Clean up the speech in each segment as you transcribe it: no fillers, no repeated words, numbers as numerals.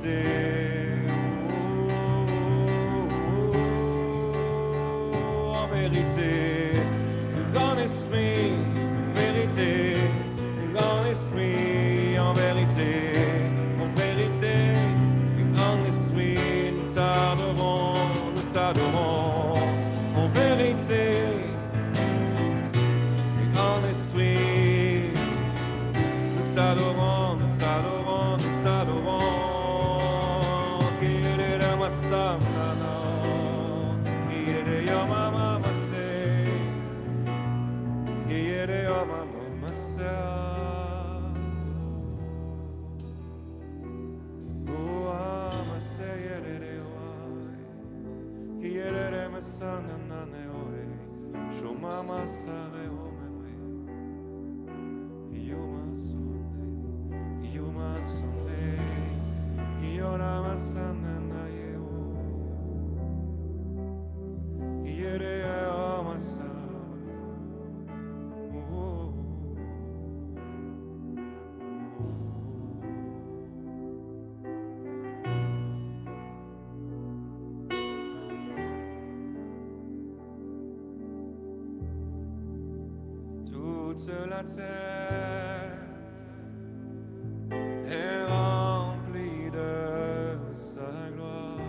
vérité, en vérité, honest me, vérité, honest me, en vérité, honest me, nous t'adorons, en vérité, honest me, nous t'adorons, nous t'adorons, nous t'adorons. Quiere más sana, quiere yo mamá se, quiere yo mamá se. Oh, ama se quiere yo, quiere más sana na ne ore, yo mamá sabe o me, yo más sonde, yo más sonde, yo la más sana. Toute la terre est remplie de sa gloire.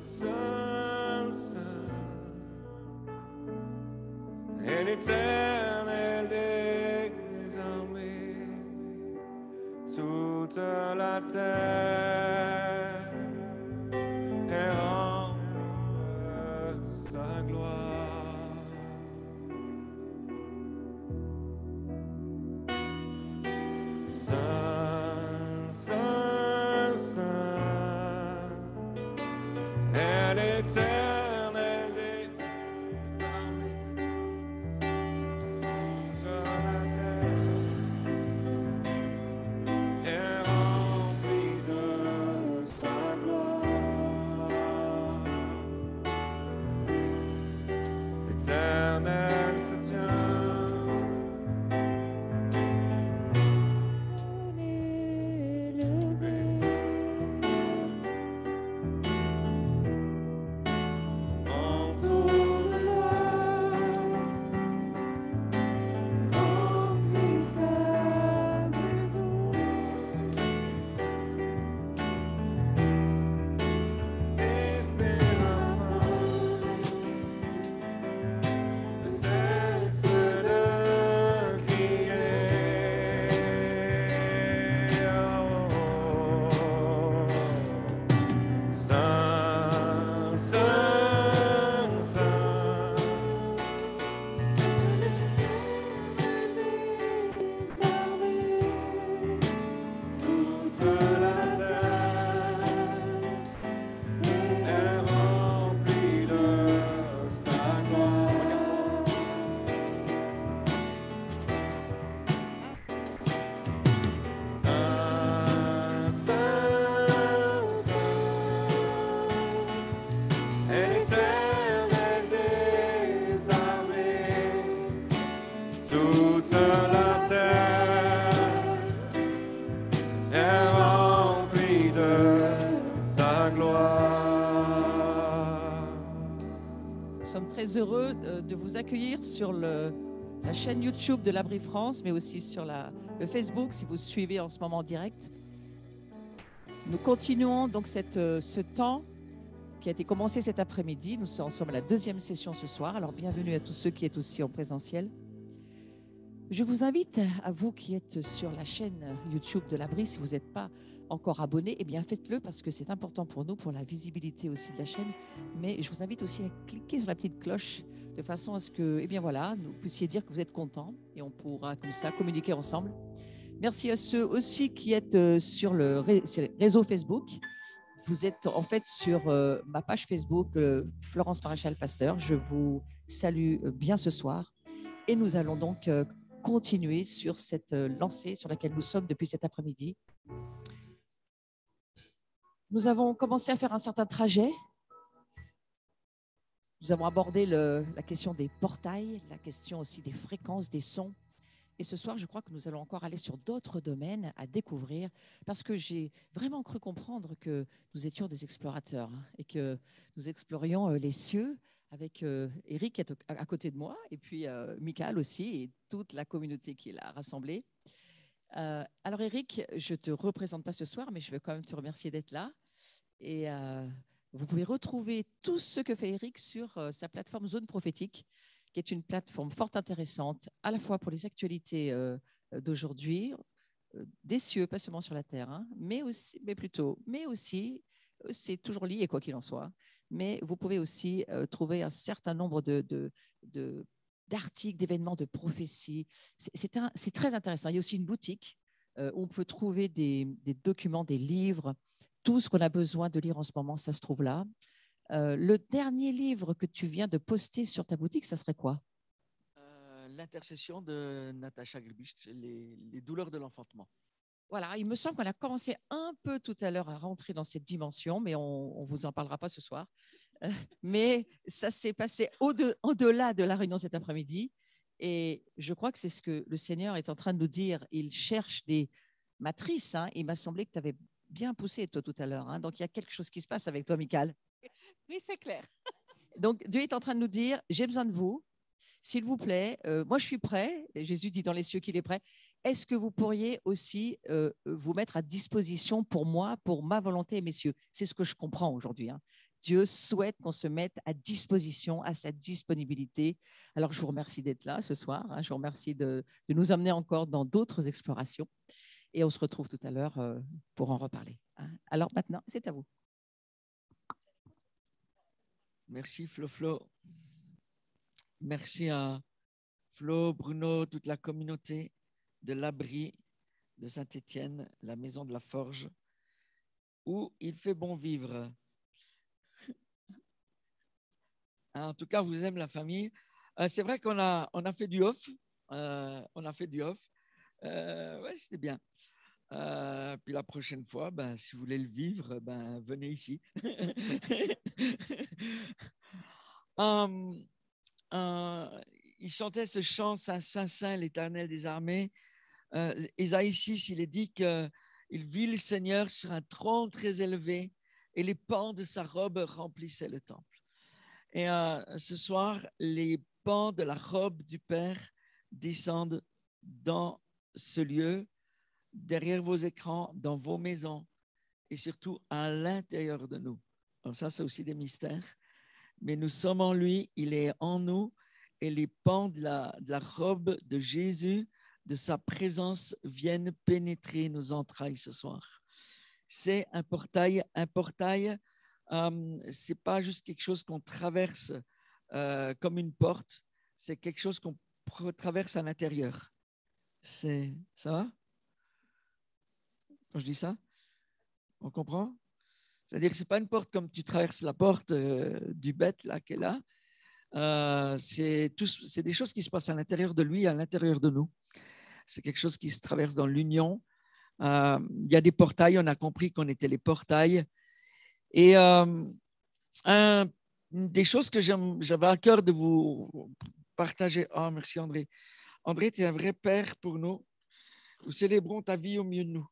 Saint, et l'Éternel des armées, toute la terre est remplie de sa gloire. Saint, Saint, Saint, est l'Éternel des armées, toute la terre est remplie de sa gloire. L'Éternel se tient. Nous sommes très heureux de vous accueillir sur la chaîne YouTube de l'Abri France, mais aussi sur le Facebook, si vous suivez en ce moment en direct. Nous continuons donc ce temps qui a été commencé cet après-midi. Nous sommes à la deuxième session ce soir. Alors, bienvenue à tous ceux qui êtes aussi en présentiel. Je vous invite, à vous qui êtes sur la chaîne YouTube de l'Abri, si vous n'êtes pas encore abonné, eh bien faites-le parce que c'est important pour nous, pour la visibilité aussi de la chaîne. Mais je vous invite aussi à cliquer sur la petite cloche de façon à ce que, eh bien voilà, nous puissiez dire que vous êtes contents et on pourra comme ça communiquer ensemble. Merci à ceux aussi qui êtes sur le réseau Facebook. Vous êtes en fait sur ma page Facebook Florence Maréchal Pasteur. Je vous salue bien ce soir et nous allons donc continuer sur cette lancée sur laquelle nous sommes depuis cet après-midi. Nous avons commencé à faire un certain trajet Nous avons abordé la question des portails, la question aussi des fréquences, des sons. Et ce soir, je crois que nous allons encore aller sur d'autres domaines à découvrir, parce que j'ai vraiment cru comprendre que nous étions des explorateurs et que nous explorions les cieux avec Eric qui est à côté de moi, et puis Michael aussi, et toute la communauté qui est là rassemblée. Alors Eric, je ne te représente pas ce soir, mais je veux quand même te remercier d'être là. Et vous pouvez retrouver tout ce que fait Eric sur sa plateforme Zone Prophétique, qui est une plateforme fort intéressante, à la fois pour les actualités d'aujourd'hui, des cieux, pas seulement sur la terre, hein, mais aussi, c'est toujours lié quoi qu'il en soit, mais vous pouvez aussi trouver un certain nombre d'articles, d'événements, de prophéties. C'est très intéressant. Il y a aussi une boutique où on peut trouver des documents, des livres, tout ce qu'on a besoin de lire en ce moment, ça se trouve là. Le dernier livre que tu viens de poster sur ta boutique, ça serait quoi? L'intercession de Natacha Grbicht, les douleurs de l'enfantement. Voilà, il me semble qu'on a commencé un peu tout à l'heure à rentrer dans cette dimension, mais on ne vous en parlera pas ce soir. Mais ça s'est passé au-delà de la réunion cet après-midi. Et je crois que c'est ce que le Seigneur est en train de nous dire. Il cherche des matrices. Hein. Il m'a semblé que tu avais bien poussé, toi, tout à l'heure. Hein. Donc, il y a quelque chose qui se passe avec toi, Michael. Oui, c'est clair. Donc, Dieu est en train de nous dire, j'ai besoin de vous. S'il vous plaît, moi, je suis prêt. Et Jésus dit dans les cieux qu'il est prêt. Est-ce que vous pourriez aussi vous mettre à disposition pour moi, pour ma volonté et mes cieux? C'est ce que je comprends aujourd'hui. Hein. Dieu souhaite qu'on se mette à disposition, à sa disponibilité. Alors, je vous remercie d'être là ce soir. Hein. Je vous remercie de nous emmener encore dans d'autres explorations. Et on se retrouve tout à l'heure pour en reparler. Hein. Alors maintenant, c'est à vous. Merci Flo. Merci à Flo, Bruno, toute la communauté de l'Abri de Saint-Étienne, la maison de la Forge, où il fait bon vivre. En tout cas, vous aimez la famille. C'est vrai qu'on a fait du off. Ouais, c'était bien. Puis la prochaine fois, si vous voulez le vivre, venez ici. Il chantait ce chant, Saint, Saint, Saint, l'Éternel des armées. Isaïe 6, il est dit qu'il vit le Seigneur sur un trône très élevé et les pans de sa robe remplissaient le temple. Et ce soir, les pans de la robe du Père descendent dans ce lieu, derrière vos écrans, dans vos maisons et surtout à l'intérieur de nous. Donc ça, c'est aussi des mystères. Mais nous sommes en lui, il est en nous et les pans de la robe de Jésus, de sa présence, viennent pénétrer nos entrailles ce soir. C'est un portail. C'est pas juste quelque chose qu'on traverse comme une porte, c'est quelque chose qu'on traverse à l'intérieur. Ça va? Quand je dis ça, on comprend? C'est-à-dire que ce n'est pas une porte comme tu traverses la porte du bête là, qui est là. C'est des choses qui se passent à l'intérieur de lui, à l'intérieur de nous. C'est quelque chose qui se traverse dans l'union. Il y a des portails, on a compris qu'on était les portails. Et des choses que j'avais à cœur de vous partager. Oh, merci André. André, tu es un vrai père pour nous. Nous célébrons ta vie au milieu de nous.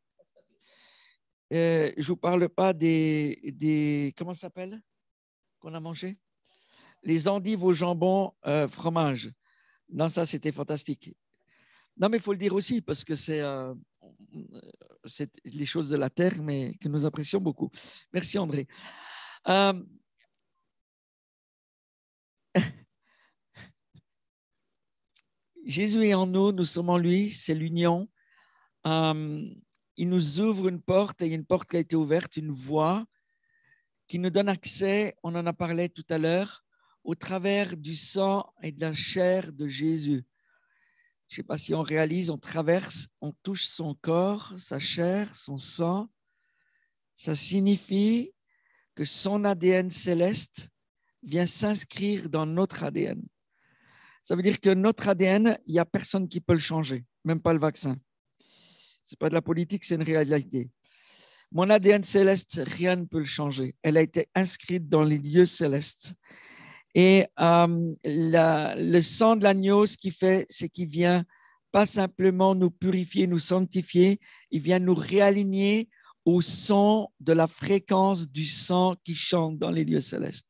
Je ne vous parle pas des comment ça s'appelle qu'on a mangé? Les endives au jambon fromage. Non, ça, c'était fantastique. Non, mais il faut le dire aussi parce que c'est les choses de la terre, mais que nous apprécions beaucoup. Merci, André. Jésus est en nous, nous sommes en lui, c'est l'union. Il nous ouvre une porte, et il y a une porte qui a été ouverte, une voie qui nous donne accès, on en a parlé tout à l'heure, au travers du sang et de la chair de Jésus. Je ne sais pas si on réalise, on traverse, on touche son corps, sa chair, son sang. Ça signifie que son ADN céleste vient s'inscrire dans notre ADN. Ça veut dire que notre ADN, il n'y a personne qui peut le changer, même pas le vaccin. Ce n'est pas de la politique, c'est une réalité. Mon ADN céleste, rien ne peut le changer. Elle a été inscrite dans les lieux célestes. Et le sang de l'agneau, ce qu'il fait, c'est qu'il vient pas simplement nous purifier, nous sanctifier, il vient nous réaligner au son de la fréquence du sang qui chante dans les lieux célestes.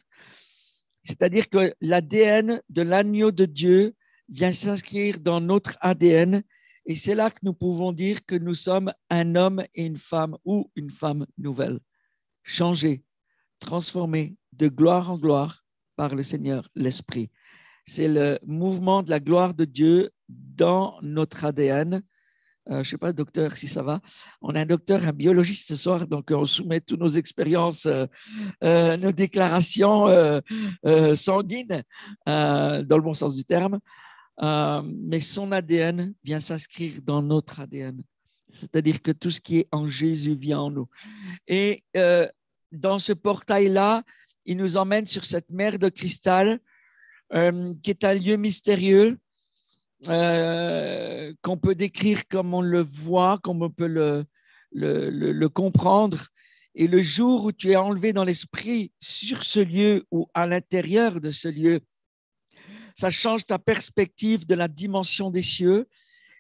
C'est-à-dire que l'ADN de l'agneau de Dieu vient s'inscrire dans notre ADN et c'est là que nous pouvons dire que nous sommes un homme et une femme ou une femme nouvelle, changés, transformés de gloire en gloire par le Seigneur, l'Esprit. C'est le mouvement de la gloire de Dieu dans notre ADN. Je ne sais pas, docteur, si ça va. On a un docteur, un biologiste ce soir, donc on soumet toutes nos expériences, nos déclarations sanguines, dans le bon sens du terme. Mais son ADN vient s'inscrire dans notre ADN. C'est-à-dire que tout ce qui est en Jésus vient en nous. Et dans ce portail-là, il nous emmène sur cette mer de cristal qui est un lieu mystérieux qu'on peut décrire comme on le voit, comme on peut le comprendre. Et le jour où tu es enlevé dans l'esprit sur ce lieu ou à l'intérieur de ce lieu, ça change ta perspective de la dimension des cieux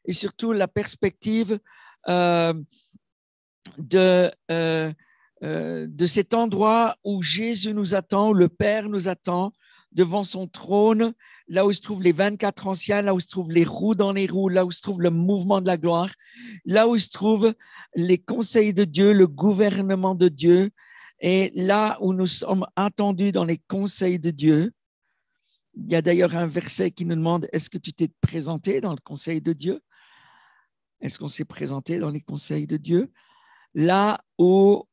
et surtout la perspective de cet endroit où Jésus nous attend, où le Père nous attend, devant son trône, là où se trouvent les 24 anciens, là où se trouvent les roues dans les roues, là où se trouve le mouvement de la gloire, là où se trouvent les conseils de Dieu, le gouvernement de Dieu, et là où nous sommes attendus dans les conseils de Dieu. Il y a d'ailleurs un verset qui nous demande, est-ce que tu t'es présenté dans le conseil de Dieu? Est-ce qu'on s'est présenté dans les conseils de Dieu? Là où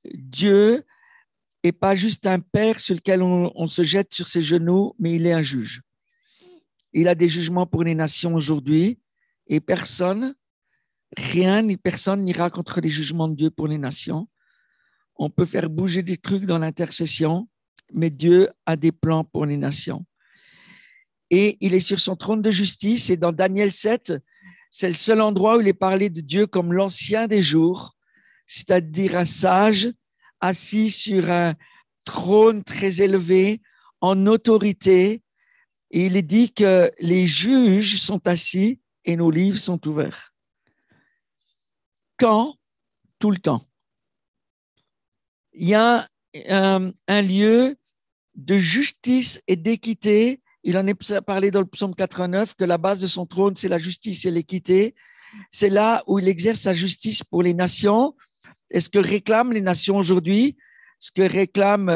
Dieu n'est pas juste un père sur lequel on se jette sur ses genoux, mais il est un juge. Il a des jugements pour les nations aujourd'hui et personne, rien ni personne n'ira contre les jugements de Dieu pour les nations. On peut faire bouger des trucs dans l'intercession, mais Dieu a des plans pour les nations. Et il est sur son trône de justice et dans Daniel 7, c'est le seul endroit où il est parlé de Dieu comme l'ancien des jours, c'est-à-dire un sage assis sur un trône très élevé, en autorité. Et il est dit que les juges sont assis et nos livres sont ouverts. Quand? Tout le temps. Il y a un lieu de justice et d'équité. Il en est parlé dans le psaume 89, que la base de son trône, c'est la justice et l'équité. C'est là où il exerce sa justice pour les nations. Et ce que réclament les nations aujourd'hui, ce que réclament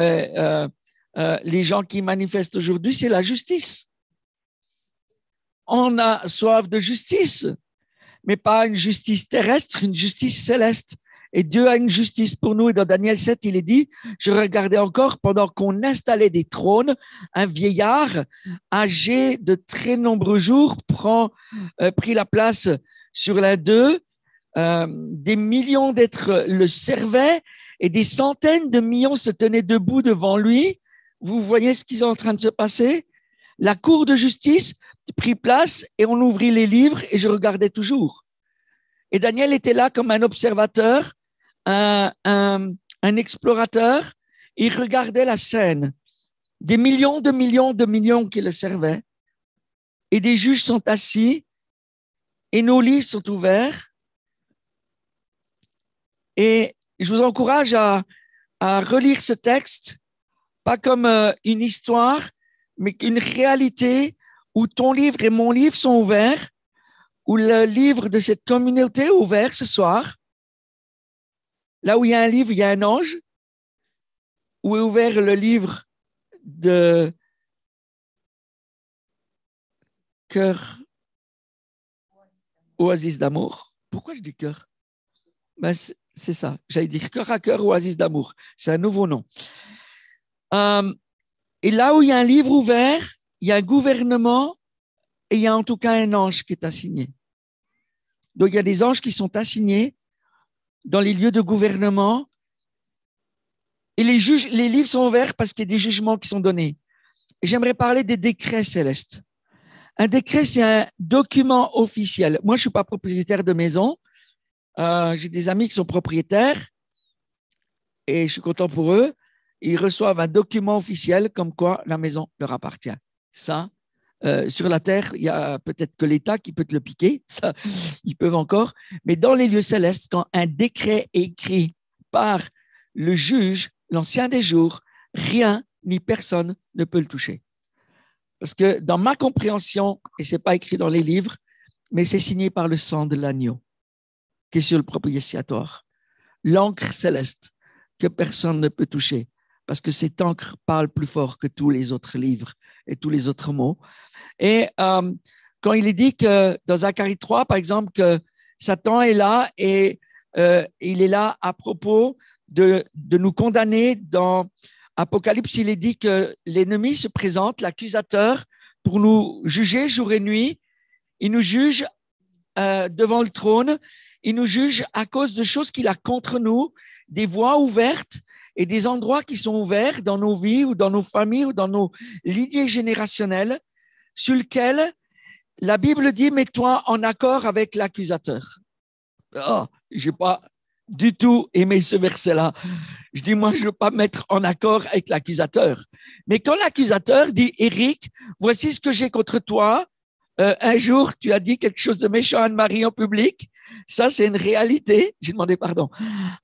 les gens qui manifestent aujourd'hui, c'est la justice. On a soif de justice, mais pas une justice terrestre, une justice céleste. Et Dieu a une justice pour nous. Et dans Daniel 7, il est dit, je regardais encore pendant qu'on installait des trônes, un vieillard âgé de très nombreux jours prit la place sur l'un d'eux. Des millions d'êtres le servaient et des centaines de millions se tenaient debout devant lui. Vous voyez ce qui est en train de se passer? La cour de justice prit place et on ouvrit les livres et je regardais toujours. Et Daniel était là comme un observateur, un explorateur. Il regardait la scène. Des millions de millions de millions qui le servaient. Et des juges sont assis et nos livres sont ouverts. Et je vous encourage à relire ce texte, pas comme une histoire, mais une réalité où ton livre et mon livre sont ouverts, où le livre de cette communauté est ouvert ce soir. Là où il y a un livre, il y a un ange. Où est ouvert le livre de cœur, oasis d'amour. Pourquoi je dis cœur? Ben, c'est ça. J'allais dire cœur à cœur, oasis d'amour. C'est un nouveau nom. Et là où il y a un livre ouvert, il y a un gouvernement et il y a en tout cas un ange qui est assigné. Donc, il y a des anges qui sont assignés dans les lieux de gouvernement et les livres sont ouverts parce qu'il y a des jugements qui sont donnés. Et j'aimerais parler des décrets célestes. Un décret, c'est un document officiel. Moi, je ne suis pas propriétaire de maison. J'ai des amis qui sont propriétaires et je suis content pour eux. ils reçoivent un document officiel comme quoi la maison leur appartient. Ça, sur la terre, il y a peut-être que l'État qui peut te le piquer, ça, ils peuvent encore, mais dans les lieux célestes, quand un décret est écrit par le juge, l'ancien des jours, rien ni personne ne peut le toucher. Parce que dans ma compréhension, et ce n'est pas écrit dans les livres, mais c'est signé par le sang de l'agneau qui est sur le propitiatoire. L'encre céleste que personne ne peut toucher, parce que cette encre parle plus fort que tous les autres livres et tous les autres mots. Et quand il est dit que dans Zacharie 3, par exemple, que Satan est là et il est là à propos de nous condamner. Dans Apocalypse, il est dit que l'ennemi se présente, l'accusateur, pour nous juger jour et nuit. Il nous juge devant le trône. Il nous juge à cause de choses qu'il a contre nous, des voies ouvertes et des endroits qui sont ouverts dans nos vies ou dans nos familles ou dans nos lignées générationnelles, sur lesquels la Bible dit « mets-toi en accord avec l'accusateur ». Oh, je n'ai pas du tout aimé ce verset-là. Je dis, moi, je ne veux pas me mettre en accord avec l'accusateur. Mais quand l'accusateur dit « Éric, voici ce que j'ai contre toi », un jour, tu as dit quelque chose de méchant à Anne-Marie en public. Ça, c'est une réalité. J'ai demandé pardon.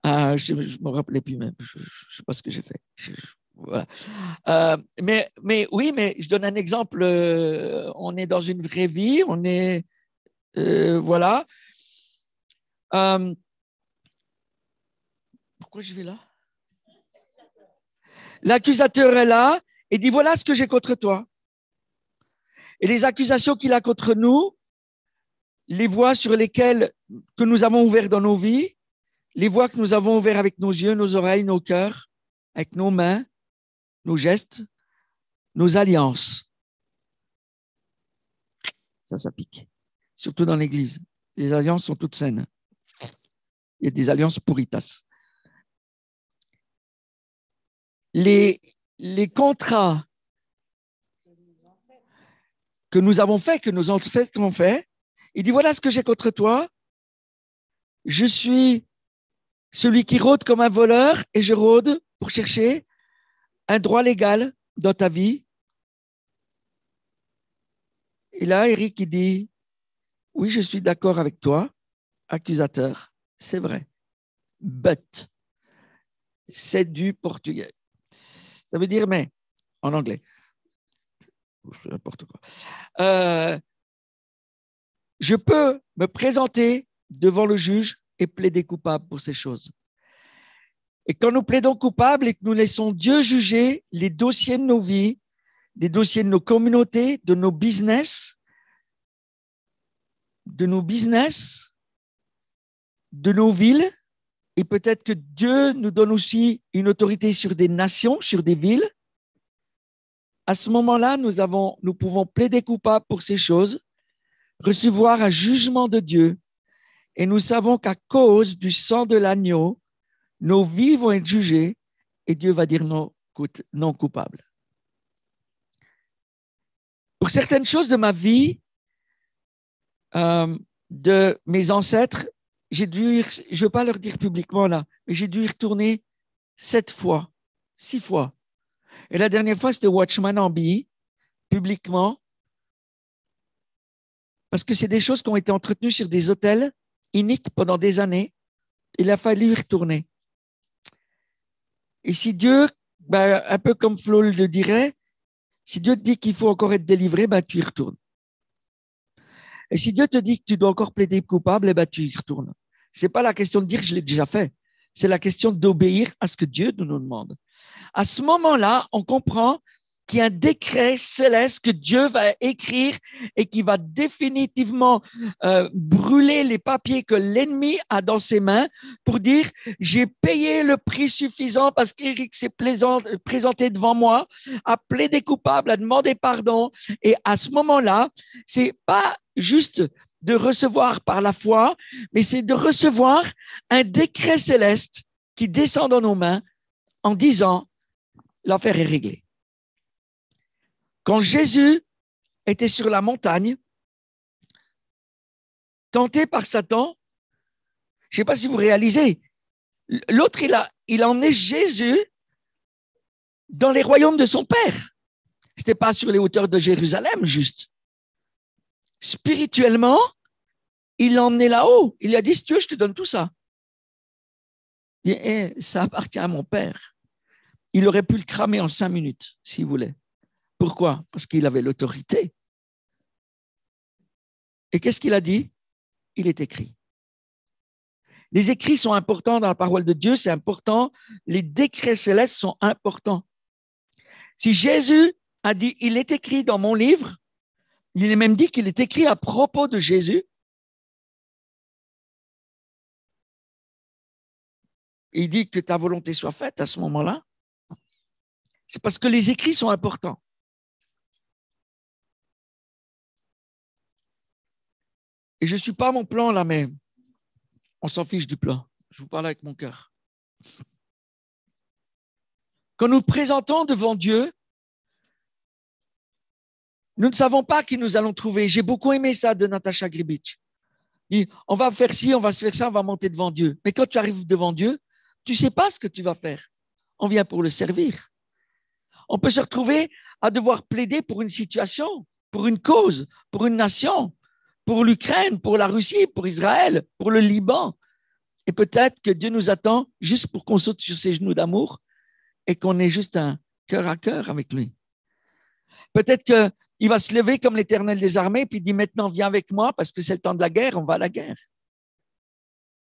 Je ne me rappelais plus même. Je ne sais pas ce que j'ai fait. Voilà. Mais oui, mais je donne un exemple. On est dans une vraie vie. On est... voilà. Pourquoi je vais là? L'accusateur est là et dit, voilà ce que j'ai contre toi. Et les accusations qu'il a contre nous, les voies sur lesquelles que nous avons ouvertes dans nos vies, les voies que nous avons ouvertes avec nos yeux, nos oreilles, nos cœurs, avec nos mains, nos gestes, nos alliances. Ça pique. Surtout dans l'Église. Les alliances sont toutes saines. Il y a des alliances pourritas. Les contrats que nous avons faits, que nos ancêtres ont fait, il dit, voilà ce que j'ai contre toi. Je suis celui qui rôde comme un voleur et je rôde pour chercher un droit légal dans ta vie. Et là, Éric, il dit, oui, je suis d'accord avec toi, accusateur, c'est vrai. But, c'est du portugais. Ça veut dire mais, en anglais. N'importe quoi. Je peux me présenter devant le juge et plaider coupable pour ces choses. Et quand nous plaidons coupables et que nous laissons Dieu juger les dossiers de nos vies, les dossiers de nos communautés, de nos business, de nos villes, et peut-être que Dieu nous donne aussi une autorité sur des nations, sur des villes, à ce moment-là, nous pouvons plaider coupable pour ces choses, recevoir un jugement de Dieu, et nous savons qu'à cause du sang de l'agneau, nos vies vont être jugées et Dieu va dire non coupable. Pour certaines choses de ma vie, de mes ancêtres, je ne veux pas leur dire publiquement là, mais j'ai dû y retourner 6 fois. Et la dernière fois, c'était Watchman Amby, publiquement, parce que c'est des choses qui ont été entretenues sur des hôtels iniques pendant des années. Il a fallu y retourner. Et si Dieu, un peu comme Flo le dirait, si Dieu te dit qu'il faut encore être délivré, tu y retournes. Et si Dieu te dit que tu dois encore plaider coupable, tu y retournes. Ce n'est pas la question de dire je l'ai déjà fait. C'est la question d'obéir à ce que Dieu nous demande. À ce moment-là, on comprend qu'il y a un décret céleste que Dieu va écrire et qui va définitivement brûler les papiers que l'ennemi a dans ses mains pour dire « J'ai payé le prix suffisant parce qu'Éric s'est présenté devant moi, a plaidé coupable, a demandé pardon. » Et à ce moment-là, ce n'est pas juste de recevoir par la foi, mais c'est de recevoir un décret céleste qui descend dans nos mains en disant « L'affaire est réglée. » Quand Jésus était sur la montagne, tenté par Satan, je ne sais pas si vous réalisez, l'autre, il a emmené Jésus dans les royaumes de son Père. Ce n'était pas sur les hauteurs de Jérusalem, juste. Spirituellement, il l'a emmené là-haut. Il lui a dit, si tu veux, je te donne tout ça. Et ça appartient à mon Père. Il aurait pu le cramer en 5 minutes, s'il voulait. Pourquoi? Parce qu'il avait l'autorité. Et qu'est-ce qu'il a dit? Il est écrit. Les écrits sont importants dans la parole de Dieu, c'est important. Les décrets célestes sont importants. Si Jésus a dit, il est écrit dans mon livre, il est même dit qu'il est écrit à propos de Jésus. Il dit que ta volonté soit faite à ce moment-là. C'est parce que les écrits sont importants. Et je ne suis pas à mon plan là, mais on s'en fiche du plan. Je vous parle avec mon cœur. Quand nous nous présentons devant Dieu, nous ne savons pas qui nous allons trouver. J'ai beaucoup aimé ça de Natasha Gribich. Il dit, on va faire ci, on va se faire ça, on va monter devant Dieu. Mais quand tu arrives devant Dieu, tu ne sais pas ce que tu vas faire. On vient pour le servir. On peut se retrouver à devoir plaider pour une situation, pour une cause, pour une nation, pour l'Ukraine, pour la Russie, pour Israël, pour le Liban. Et peut-être que Dieu nous attend juste pour qu'on saute sur ses genoux d'amour et qu'on ait juste un cœur à cœur avec lui. Peut-être qu'il va se lever comme l'Éternel des armées puis il dit maintenant viens avec moi parce que c'est le temps de la guerre, on va à la guerre.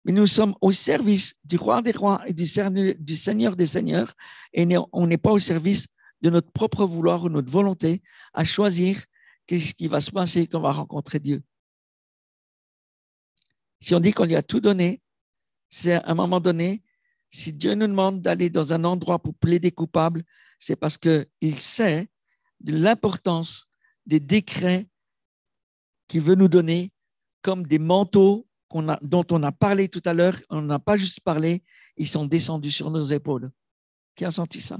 Mais nous sommes au service du roi des rois et du Seigneur des seigneurs et on n'est pas au service de notre propre vouloir ou notre volonté à choisir qu'est-ce qui va se passer quand on va rencontrer Dieu. Si on dit qu'on lui a tout donné, c'est à un moment donné, si Dieu nous demande d'aller dans un endroit pour plaider coupable, c'est parce qu'il sait de l'importance des décrets qu'il veut nous donner comme des manteaux dont on a parlé tout à l'heure. On n'a pas juste parlé, ils sont descendus sur nos épaules. Qui a senti ça?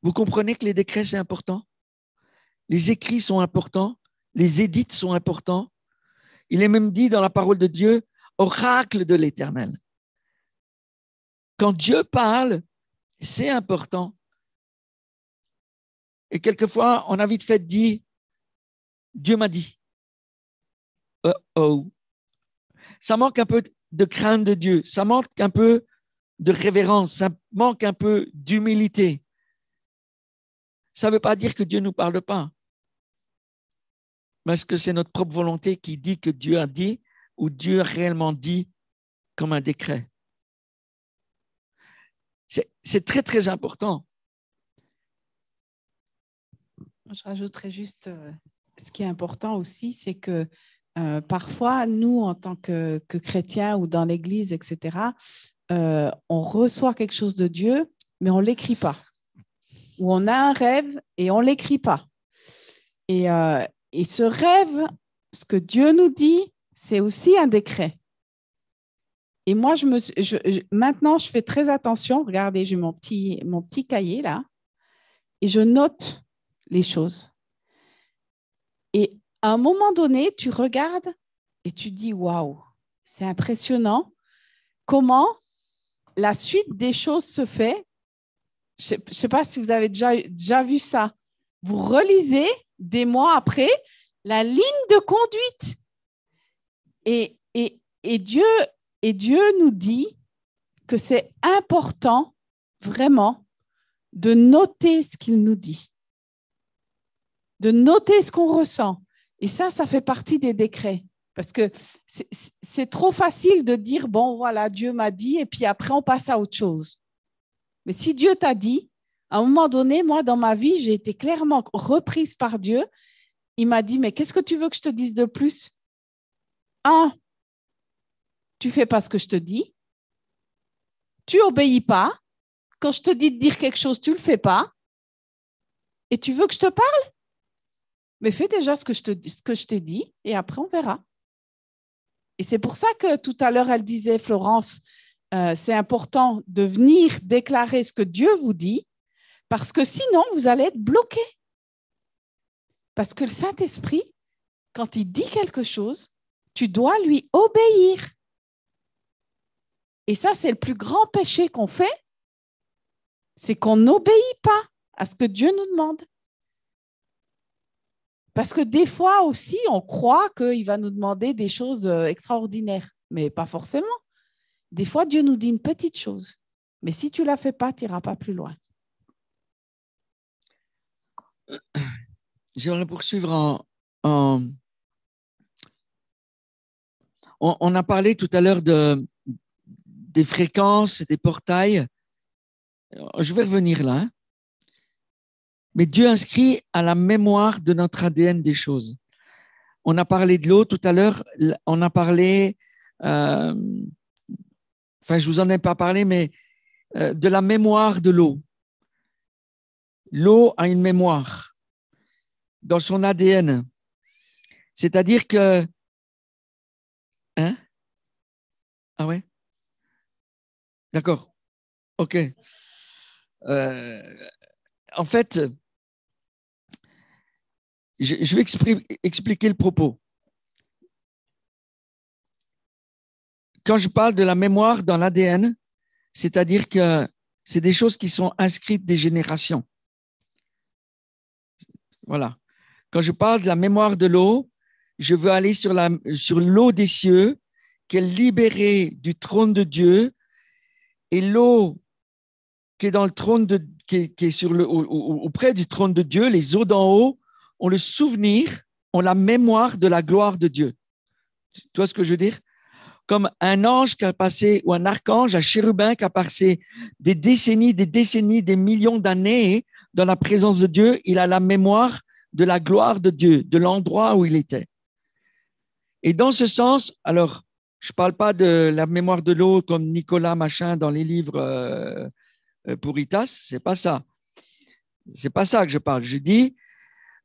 Vous comprenez que les décrets, c'est important? Les écrits sont importants, les édits sont importants. Il est même dit dans la parole de Dieu, oracle de l'Éternel. Quand Dieu parle, c'est important. Et quelquefois, on a vite fait dire, Dieu m'a dit. Oh. Ça manque un peu de crainte de Dieu, ça manque un peu de révérence, ça manque un peu d'humilité. Ça ne veut pas dire que Dieu ne nous parle pas. Mais est-ce que c'est notre propre volonté qui dit que Dieu a dit ou Dieu a réellement dit comme un décret? C'est très, très important. Je rajouterais juste, ce qui est important aussi, c'est que parfois, nous, en tant que chrétiens ou dans l'Église, etc., on reçoit quelque chose de Dieu, mais on ne l'écrit pas. Ou on a un rêve et on ne l'écrit pas. Et ce rêve, ce que Dieu nous dit, c'est aussi un décret. Et moi, maintenant, je fais très attention. Regardez, j'ai mon petit cahier là et je note les choses. Et à un moment donné, tu regardes et tu dis « Waouh, c'est impressionnant comment la suite des choses se fait. » Je ne sais pas si vous avez déjà vu ça. Vous relisez des mois après la ligne de conduite. Et Dieu nous dit que c'est important vraiment de noter ce qu'il nous dit, de noter ce qu'on ressent. Et ça fait partie des décrets. Parce que c'est trop facile de dire, bon, voilà, Dieu m'a dit, et puis après, on passe à autre chose. Mais si Dieu t'a dit, à un moment donné, moi, dans ma vie, j'ai été clairement reprise par Dieu. Il m'a dit, mais qu'est-ce que tu veux que je te dise de plus? Tu ne fais pas ce que je te dis. Tu n'obéis pas. Quand je te dis de dire quelque chose, tu ne le fais pas. Et tu veux que je te parle? Mais fais déjà ce que je t'ai dit et après, on verra. Et c'est pour ça que tout à l'heure, elle disait, Florence, c'est important de venir déclarer ce que Dieu vous dit parce que sinon, vous allez être bloqué. Parce que le Saint-Esprit, quand il dit quelque chose, tu dois lui obéir. Et ça, c'est le plus grand péché qu'on fait, c'est qu'on n'obéit pas à ce que Dieu nous demande. Parce que des fois aussi, on croit qu'il va nous demander des choses extraordinaires, mais pas forcément. Des fois, Dieu nous dit une petite chose, mais si tu ne la fais pas, tu n'iras pas plus loin. J'aimerais poursuivre on a parlé tout à l'heure des fréquences, des portails. Je vais revenir là. Hein. Mais Dieu inscrit à la mémoire de notre ADN des choses. On a parlé de l'eau tout à l'heure. On a parlé, je vous en ai pas parlé, mais de la mémoire de l'eau. L'eau a une mémoire dans son ADN. C'est-à-dire que... Hein? Ah ouais? D'accord. OK. En fait, je vais expliquer le propos. Quand je parle de la mémoire dans l'ADN, c'est-à-dire que c'est des choses qui sont inscrites des générations. Voilà. Quand je parle de la mémoire de l'eau, je veux aller sur l'eau des cieux, qui est libérée du trône de Dieu, et l'eau qui est dans le trône qui est sur auprès du trône de Dieu, les eaux d'en haut ont le souvenir, ont la mémoire de la gloire de Dieu. Tu vois ce que je veux dire? Comme un ange qui a passé, ou un archange, un chérubin qui a passé des décennies, des millions d'années dans la présence de Dieu, il a la mémoire de la gloire de Dieu, de l'endroit où il était. Et dans ce sens, alors, je ne parle pas de la mémoire de l'eau comme Nicolas Machin dans les livres Puritas, c'est pas ça. C'est pas ça que je parle. Je dis,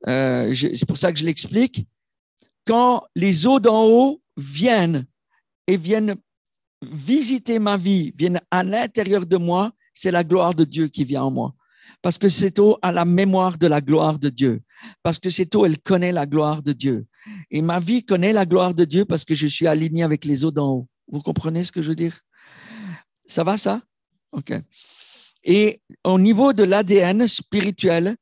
c'est pour ça que je l'explique, quand les eaux d'en haut viennent visiter ma vie, viennent à l'intérieur de moi, c'est la gloire de Dieu qui vient en moi. Parce que cette eau a la mémoire de la gloire de Dieu. Parce que cette eau, elle connaît la gloire de Dieu. Et ma vie connaît la gloire de Dieu parce que je suis aligné avec les eaux d'en haut. Vous comprenez ce que je veux dire? Ça va, ça? OK. Et au niveau de l'ADN spirituel,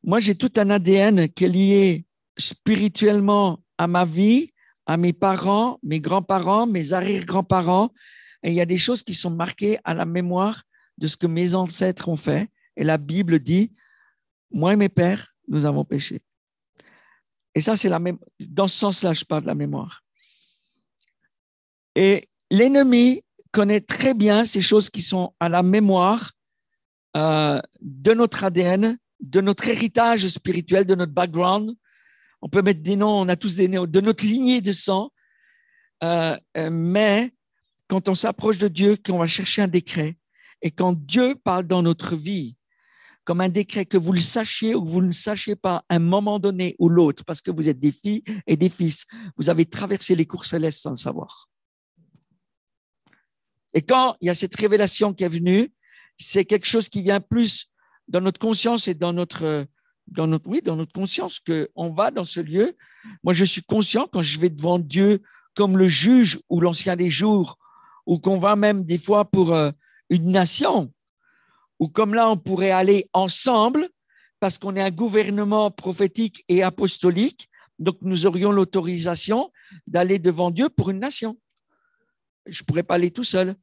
moi, j'ai tout un ADN qui est lié spirituellement à ma vie, à mes parents, mes grands-parents, mes arrière-grands-parents. Et il y a des choses qui sont marquées à la mémoire de ce que mes ancêtres ont fait. Et la Bible dit, moi et mes pères, nous avons péché. Et ça, c'est dans ce sens-là, je parle de la mémoire. Et l'ennemi connaît très bien ces choses qui sont à la mémoire de notre ADN, de notre héritage spirituel, de notre background. On peut mettre des noms, on a tous des noms, de notre lignée de sang. Mais quand on s'approche de Dieu, qu'on va chercher un décret, et quand Dieu parle dans notre vie, comme un décret, que vous le sachiez ou que vous ne le sachiez pas, à un moment donné ou l'autre, parce que vous êtes des filles et des fils, vous avez traversé les cours célestes sans le savoir. Et quand il y a cette révélation qui est venue, c'est quelque chose qui vient plus dans notre conscience et dans notre conscience qu'on va dans ce lieu. Moi, je suis conscient quand je vais devant Dieu comme le juge ou l'ancien des jours, ou qu'on va même des fois pour une nation, ou comme là, on pourrait aller ensemble parce qu'on est un gouvernement prophétique et apostolique, donc nous aurions l'autorisation d'aller devant Dieu pour une nation. Je ne pourrais pas aller tout seul.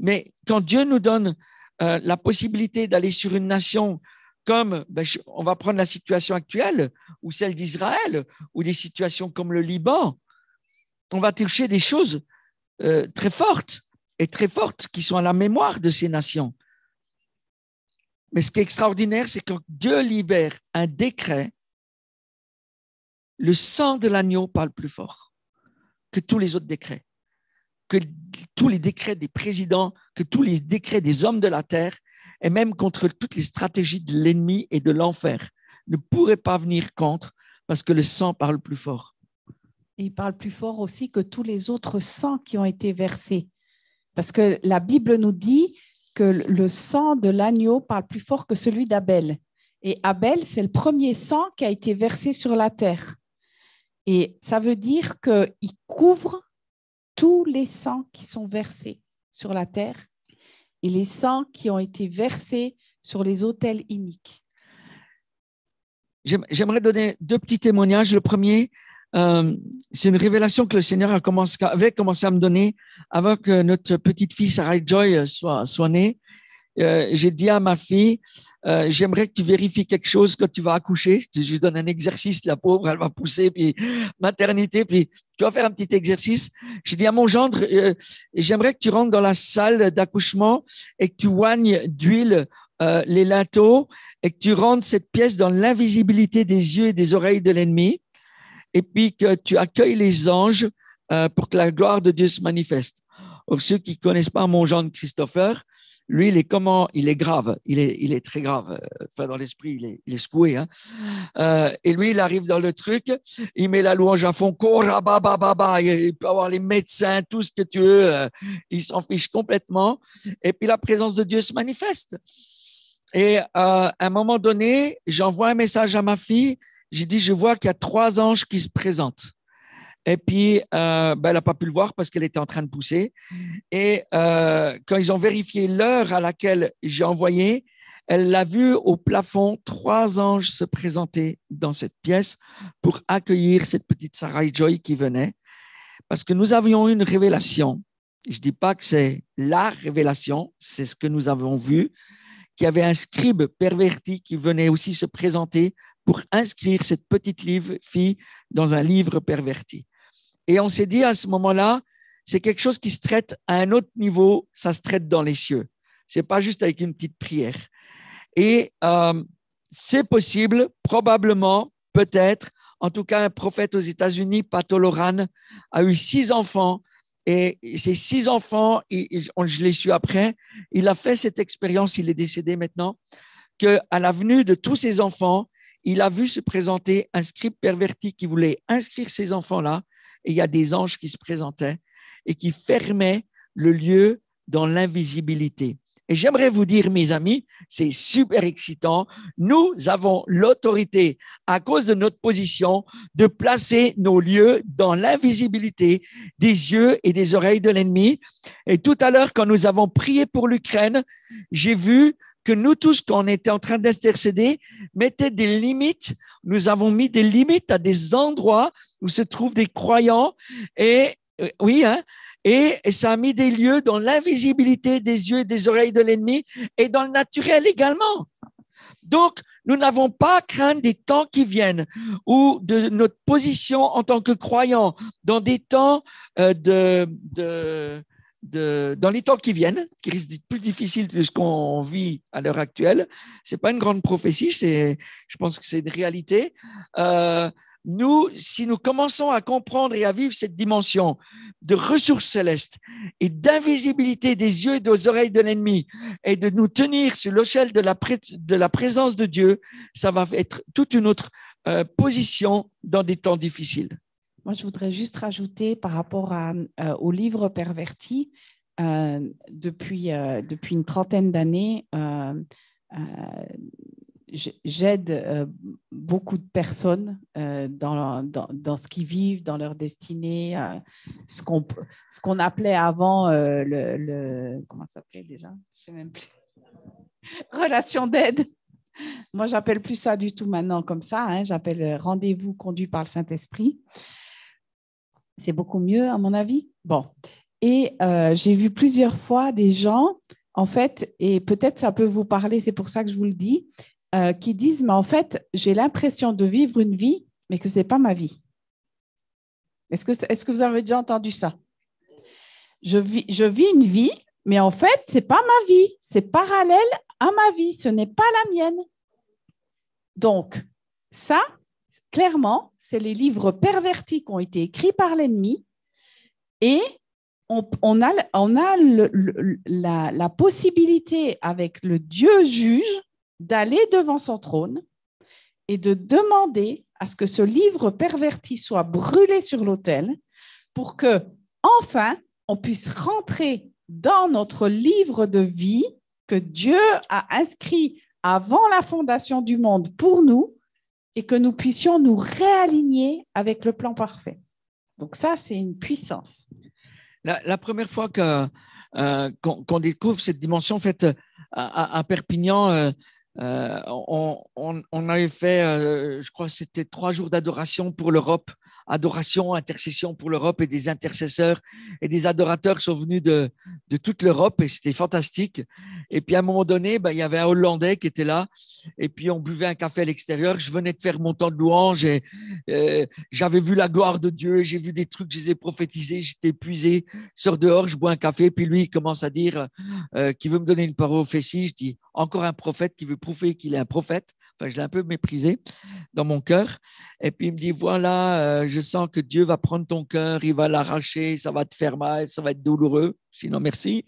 Mais quand Dieu nous donne la possibilité d'aller sur une nation comme, on va prendre la situation actuelle, ou celle d'Israël, ou des situations comme le Liban, on va toucher des choses très fortes qui sont à la mémoire de ces nations. Mais ce qui est extraordinaire, c'est quand Dieu libère un décret, le sang de l'agneau parle plus fort que tous les autres décrets, que tous les décrets des présidents, que tous les décrets des hommes de la terre, et même contre toutes les stratégies de l'ennemi et de l'enfer, ne pourraient pas venir contre parce que le sang parle plus fort. Et il parle plus fort aussi que tous les autres sangs qui ont été versés. Parce que la Bible nous dit que le sang de l'agneau parle plus fort que celui d'Abel. Et Abel, c'est le premier sang qui a été versé sur la terre. Et ça veut dire qu'il couvre tous les sangs qui sont versés. sur la terre et les sangs qui ont été versés sur les autels iniques. J'aimerais donner 2 petits témoignages. Le premier, c'est une révélation que le Seigneur avait commencé à me donner avant que notre petite fille Sarah Joy soit née. J'ai dit à ma fille, j'aimerais que tu vérifies quelque chose quand tu vas accoucher. Je lui donne un exercice, la pauvre, elle va pousser, puis maternité, puis tu vas faire un petit exercice. J'ai dit à mon gendre, j'aimerais que tu rentres dans la salle d'accouchement et que tu oignes d'huile les linteaux et que tu rentres cette pièce dans l'invisibilité des yeux et des oreilles de l'ennemi et puis que tu accueilles les anges pour que la gloire de Dieu se manifeste. Pour ceux qui connaissent pas mon gendre Christopher, lui, il est grave, il est très grave. Enfin, dans l'esprit, il est secoué. Hein. Et lui, il arrive dans le truc, il met la louange à fond, il peut avoir les médecins, tout ce que tu veux, il s'en fiche complètement. Et puis la présence de Dieu se manifeste. Et à un moment donné, j'envoie un message à ma fille, j'ai dit, je vois qu'il y a 3 anges qui se présentent. Et puis, elle n'a pas pu le voir parce qu'elle était en train de pousser. Et quand ils ont vérifié l'heure à laquelle j'ai envoyé, elle l'a vu au plafond, 3 anges se présenter dans cette pièce pour accueillir cette petite Sarah Joy qui venait. Parce que nous avions eu une révélation. Je ne dis pas que c'est la révélation, c'est ce que nous avons vu, qu'il y avait un scribe perverti qui venait aussi se présenter pour inscrire cette petite fille dans un livre perverti. Et on s'est dit à ce moment-là, c'est quelque chose qui se traite à un autre niveau, ça se traite dans les cieux. C'est pas juste avec une petite prière. Et c'est possible, probablement, peut-être, en tout cas un prophète aux États-Unis, Pat O'Loran, a eu 6 enfants. Et ces 6 enfants, je l'ai su après, il a fait cette expérience, il est décédé maintenant, qu'à la venue de tous ses enfants, il a vu se présenter un scribe perverti qui voulait inscrire ces enfants-là. Et il y a des anges qui se présentaient et qui fermaient le lieu dans l'invisibilité. Et j'aimerais vous dire, mes amis, c'est super excitant. Nous avons l'autorité, à cause de notre position, de placer nos lieux dans l'invisibilité des yeux et des oreilles de l'ennemi. Et tout à l'heure, quand nous avons prié pour l'Ukraine, j'ai vu que nous tous, quand on était en train d'intercéder, mettaient des limites. Nous avons mis des limites à des endroits où se trouvent des croyants. Et oui, hein, et ça a mis des lieux dans l'invisibilité des yeux et des oreilles de l'ennemi et dans le naturel également. Donc, nous n'avons pas à craindre des temps qui viennent ou de notre position en tant que croyants dans des temps dans les temps qui viennent, qui risquent d'être plus difficiles que ce qu'on vit à l'heure actuelle. C'est pas une grande prophétie, je pense que c'est une réalité. Nous, si nous commençons à comprendre et à vivre cette dimension de ressources célestes et d'invisibilité des yeux et des oreilles de l'ennemi et de nous tenir sur l'échelle de la présence de Dieu, ça va être toute une autre position dans des temps difficiles. Moi, je voudrais juste rajouter par rapport au livre perverti, depuis une trentaine d'années, j'aide beaucoup de personnes dans ce qu'ils vivent, dans leur destinée, ce qu'on appelait avant comment ça s'appelait déjà? Je ne sais même plus. Relation d'aide. Moi, j'appelle plus ça du tout maintenant comme ça. Hein, j'appelle rendez-vous conduit par le Saint-Esprit. C'est beaucoup mieux, à mon avis. Bon. Et j'ai vu plusieurs fois des gens, en fait, et peut-être ça peut vous parler, c'est pour ça que je vous le dis, qui disent, mais en fait, j'ai l'impression de vivre une vie, mais que ce n'est pas ma vie. Est-ce que vous avez déjà entendu ça? Je vis une vie, mais en fait, ce n'est pas ma vie. C'est parallèle à ma vie. Ce n'est pas la mienne. Donc, ça, clairement, c'est les livres pervertis qui ont été écrits par l'ennemi et on a la possibilité avec le Dieu juge d'aller devant son trône et de demander à ce que ce livre perverti soit brûlé sur l'autel pour que, enfin, on puisse rentrer dans notre livre de vie que Dieu a inscrit avant la fondation du monde pour nous et que nous puissions nous réaligner avec le plan parfait. Donc ça, c'est une puissance. La première fois que qu'on découvre cette dimension. En fait, à Perpignan, on avait fait, je crois que c'était 3 jours d'adoration pour l'Europe, adoration, intercession pour l'Europe, et des intercesseurs et des adorateurs sont venus de toute l'Europe, et c'était fantastique. Et puis à un moment donné, il y avait un Hollandais qui était là, et puis on buvait un café à l'extérieur. Je venais de faire mon temps de louange, et j'avais vu la gloire de Dieu, j'ai vu des trucs, je les ai prophétisés, j'étais épuisé, je sors dehors, je bois un café, puis lui il commence à dire qu'il veut me donner une parole prophétie. Je dis, encore un prophète qui veut prouver qu'il est un prophète. Enfin, je l'ai un peu méprisé dans mon cœur. Et puis il me dit, voilà, je sens que Dieu va prendre ton cœur, il va l'arracher, ça va te faire mal, ça va être douloureux. Sinon, merci.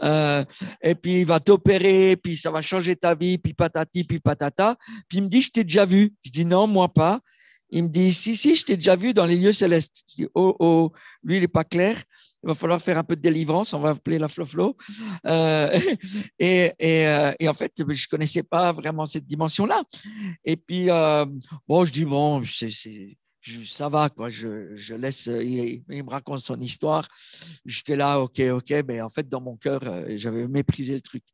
Et puis il va t'opérer, puis ça va changer ta vie, puis patati, puis patata. Puis il me dit, je t'ai déjà vu. Je dis, non, moi pas. Il me dit, si, je t'ai déjà vu dans les lieux célestes. Je dis, oh, lui, il n'est pas clair. Il va falloir faire un peu de délivrance. On va appeler la Flo-Flo. Et en fait, je ne connaissais pas vraiment cette dimension-là. Et puis, je dis, bon, ça va, quoi. Je laisse, il me raconte son histoire. J'étais là, ok, mais en fait, dans mon cœur, j'avais méprisé le truc.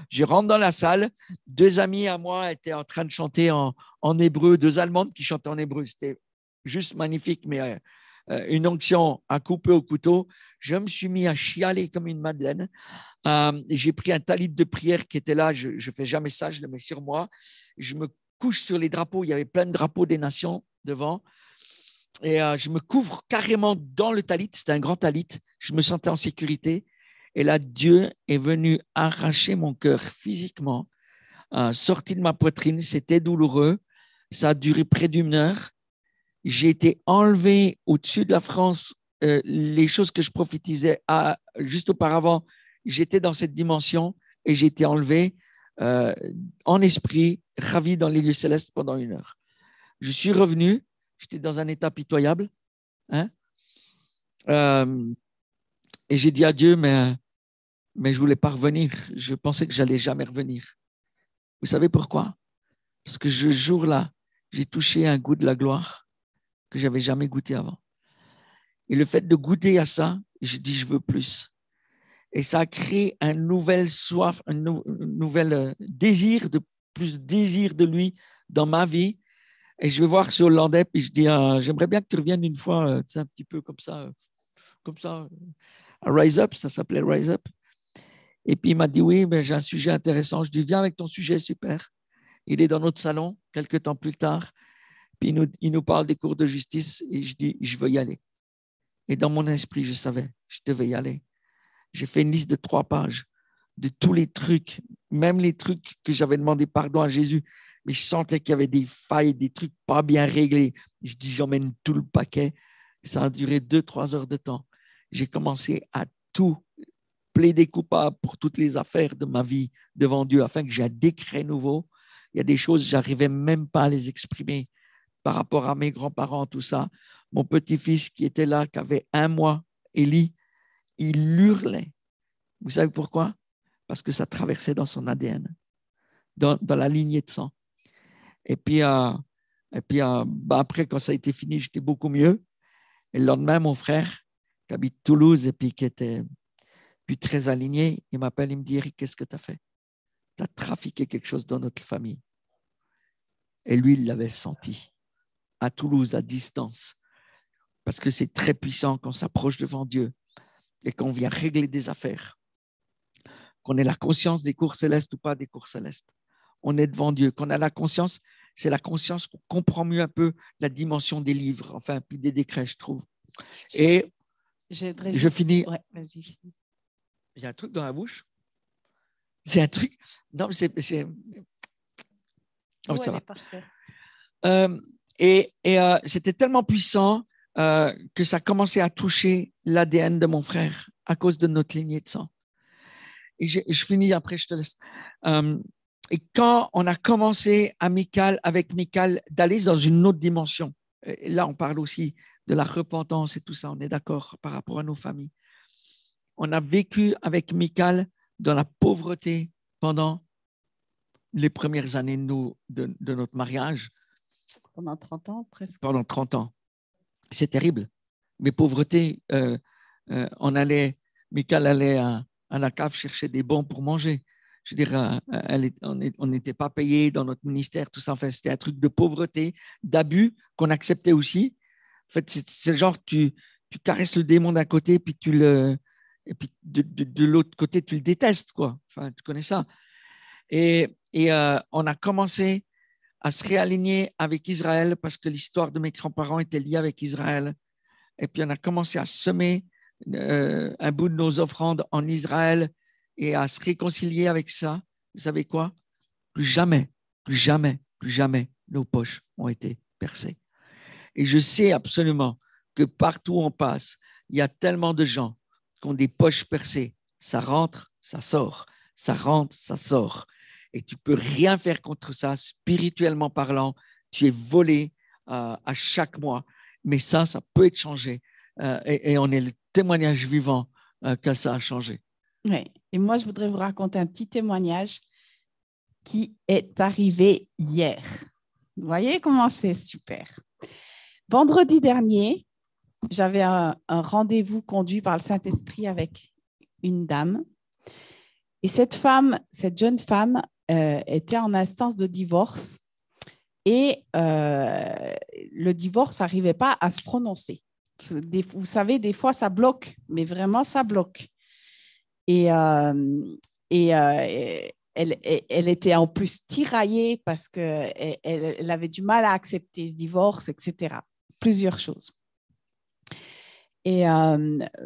Je rentre dans la salle. 2 amis à moi étaient en train de chanter en hébreu, 2 Allemandes qui chantaient en hébreu. C'était juste magnifique, mais une onction à couper au couteau. Je me suis mis à chialer comme une madeleine. J'ai pris un talit de prière qui était là. Je ne fais jamais ça, je le mets sur moi. Je me couche sur les drapeaux. Il y avait plein de drapeaux des nations devant. Et je me couvre carrément dans le talit. C'était un grand talit. Je me sentais en sécurité. Et là, Dieu est venu arracher mon cœur physiquement, sorti de ma poitrine. C'était douloureux. Ça a duré près d'1 heure. J'ai été enlevé au-dessus de la France. Les choses que je prophétisais juste auparavant, j'étais dans cette dimension et j'ai été enlevé en esprit, ravi dans les lieux célestes pendant 1 heure. Je suis revenu, j'étais dans un état pitoyable. Et j'ai dit à Dieu, mais je ne voulais pas revenir. Je pensais que je n'allais jamais revenir. Vous savez pourquoi? Parce que ce jour-là, j'ai touché un goût de la gloire que je n'avais jamais goûté avant. Et le fait de goûter à ça, je dis, je veux plus. Et ça a créé un nouvel soif, un nouvel désir, plus de désir de lui dans ma vie. Et je vais voir ce Hollandais, puis je dis, j'aimerais bien que tu reviennes une fois, un petit peu comme ça, à Rise Up, ça s'appelait Rise Up. Et puis il m'a dit, oui, mais j'ai un sujet intéressant. Je dis, viens avec ton sujet, super. Il est dans notre salon, quelques temps plus tard. Puis il nous parle des cours de justice et je dis, je veux y aller. Et dans mon esprit, je savais, je devais y aller. J'ai fait une liste de 3 pages de tous les trucs, même les trucs que j'avais demandé pardon à Jésus, mais je sentais qu'il y avait des failles, des trucs pas bien réglés. Je dis, j'emmène tout le paquet. Ça a duré 2-3 heures de temps. J'ai commencé à tout plaider coupable pour toutes les affaires de ma vie devant Dieu, afin que j'ai un décret nouveau. Il y a des choses, je n'arrivais même pas à les exprimer par rapport à mes grands-parents, tout ça. Mon petit-fils qui était là, qui avait 1 mois, Élie, il hurlait. Vous savez pourquoi? Parce que ça traversait dans son ADN, dans la lignée de sang. Et puis après, quand ça a été fini, j'étais beaucoup mieux. Et le lendemain, mon frère, qui habite Toulouse et puis qui était puis très aligné, il m'appelle, il me dit, Eric, qu'est-ce que tu as fait? Tu as trafiqué quelque chose dans notre famille. Et lui, il l'avait senti à Toulouse, à distance. Parce que c'est très puissant quand on s'approche devant Dieu et qu'on vient régler des affaires. Qu'on ait la conscience des cours célestes ou pas des cours célestes. On est devant Dieu. Qu'on a la conscience, c'est la conscience qu'on comprend mieux un peu la dimension des livres, enfin, puis des décrets, je trouve. Et je finis. Ouais, vas-y. J'ai un truc dans la bouche. C'est un truc. Non, c'est. Oh, ça va. Et c'était tellement puissant que ça commençait à toucher l'ADN de mon frère à cause de notre lignée de sang. Et je finis après, je te laisse. Et quand on a commencé avec Michael d'aller dans une autre dimension, et là on parle aussi de la repentance et tout ça, on est d'accord par rapport à nos familles. On a vécu avec Michael dans la pauvreté pendant les premières années de notre mariage. Pendant 30 ans, presque. Pendant 30 ans. C'est terrible. Mais pauvreté, Michael allait à la cave chercher des bons pour manger. Je veux dire, on n'était pas payé dans notre ministère, tout ça. Enfin, c'était un truc de pauvreté, d'abus qu'on acceptait aussi. En fait, c'est le genre, tu caresses le démon d'un côté, puis et puis de l'autre côté, tu le détestes, quoi. Enfin, tu connais ça. Et on a commencé à se réaligner avec Israël parce que l'histoire de mes grands-parents était liée avec Israël. Et puis, on a commencé à semer un bout de nos offrandes en Israël et à se réconcilier avec ça. Vous savez quoi? Plus jamais, plus jamais, plus jamais, nos poches ont été percées. Et je sais absolument que partout où on passe, il y a tellement de gens qui ont des poches percées. Ça rentre, ça sort. Ça rentre, ça sort. Et tu ne peux rien faire contre ça, spirituellement parlant. Tu es volé à chaque mois. Mais ça peut être changé. Et on est le témoignage vivant que ça a changé. Oui. Et moi, je voudrais vous raconter un petit témoignage qui est arrivé hier. Vous voyez comment c'est super. Vendredi dernier, j'avais un rendez-vous conduit par le Saint-Esprit avec une dame. Et cette jeune femme était en instance de divorce et le divorce n'arrivait pas à se prononcer. Vous savez, des fois, ça bloque, mais vraiment, ça bloque. Et elle était en plus tiraillée parce qu'elle avait du mal à accepter ce divorce, etc. Plusieurs choses. Et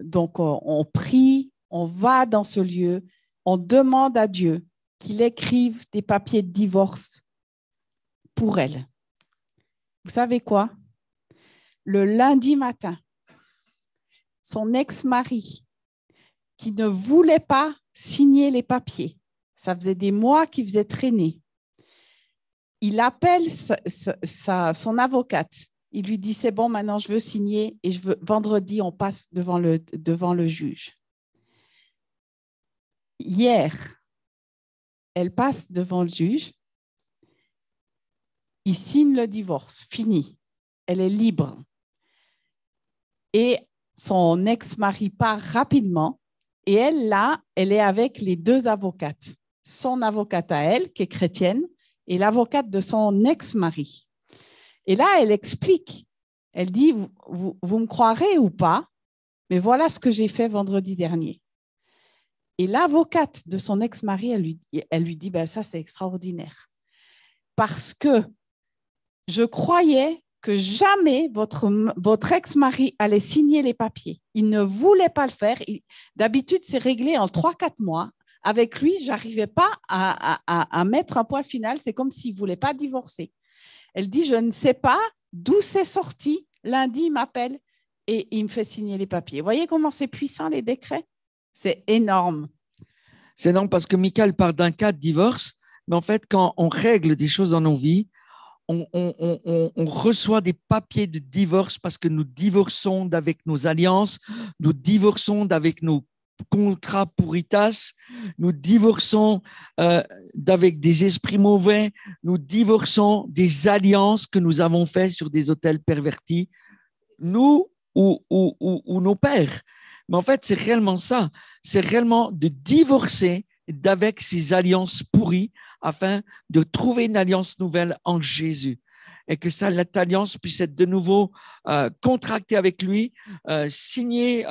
donc, on prie, on va dans ce lieu, on demande à Dieu qu'il écrive des papiers de divorce pour elle. Vous savez quoi? Le lundi matin, son ex-mari, qui ne voulait pas signer les papiers, ça faisait des mois qu'il faisait traîner, il appelle son avocate. Il lui dit, c'est bon, maintenant je veux signer et vendredi, on passe devant le juge. Hier, elle passe devant le juge. Il signe le divorce, fini. Elle est libre. Et son ex-mari part rapidement et elle est avec les deux avocates. Son avocate à elle, qui est chrétienne, et l'avocate de son ex-mari. Et là, elle explique. Elle dit, vous me croirez ou pas, mais voilà ce que j'ai fait vendredi dernier. Et l'avocate de son ex-mari, elle lui dit, ben ça, c'est extraordinaire. Parce que je croyais que jamais votre ex-mari allait signer les papiers. Il ne voulait pas le faire. D'habitude, c'est réglé en 3-4 mois. Avec lui, je n'arrivais pas à mettre un point final. C'est comme s'il ne voulait pas divorcer. Elle dit, je ne sais pas d'où c'est sorti. Lundi, il m'appelle et il me fait signer les papiers. Vous voyez comment c'est puissant, les décrets? C'est énorme. C'est énorme parce que Michael part d'un cas de divorce, mais en fait, quand on règle des choses dans nos vies, on reçoit des papiers de divorce parce que nous divorçons d'avec nos alliances, nous divorçons d'avec nos contrats pourritas, nous divorçons d'avec des esprits mauvais, nous divorçons des alliances que nous avons faites sur des autels pervertis, nous ou nos pères. Mais en fait, c'est réellement ça, c'est réellement de divorcer d'avec ces alliances pourries afin de trouver une alliance nouvelle en Jésus et que cette alliance puisse être de nouveau contractée avec lui, signée,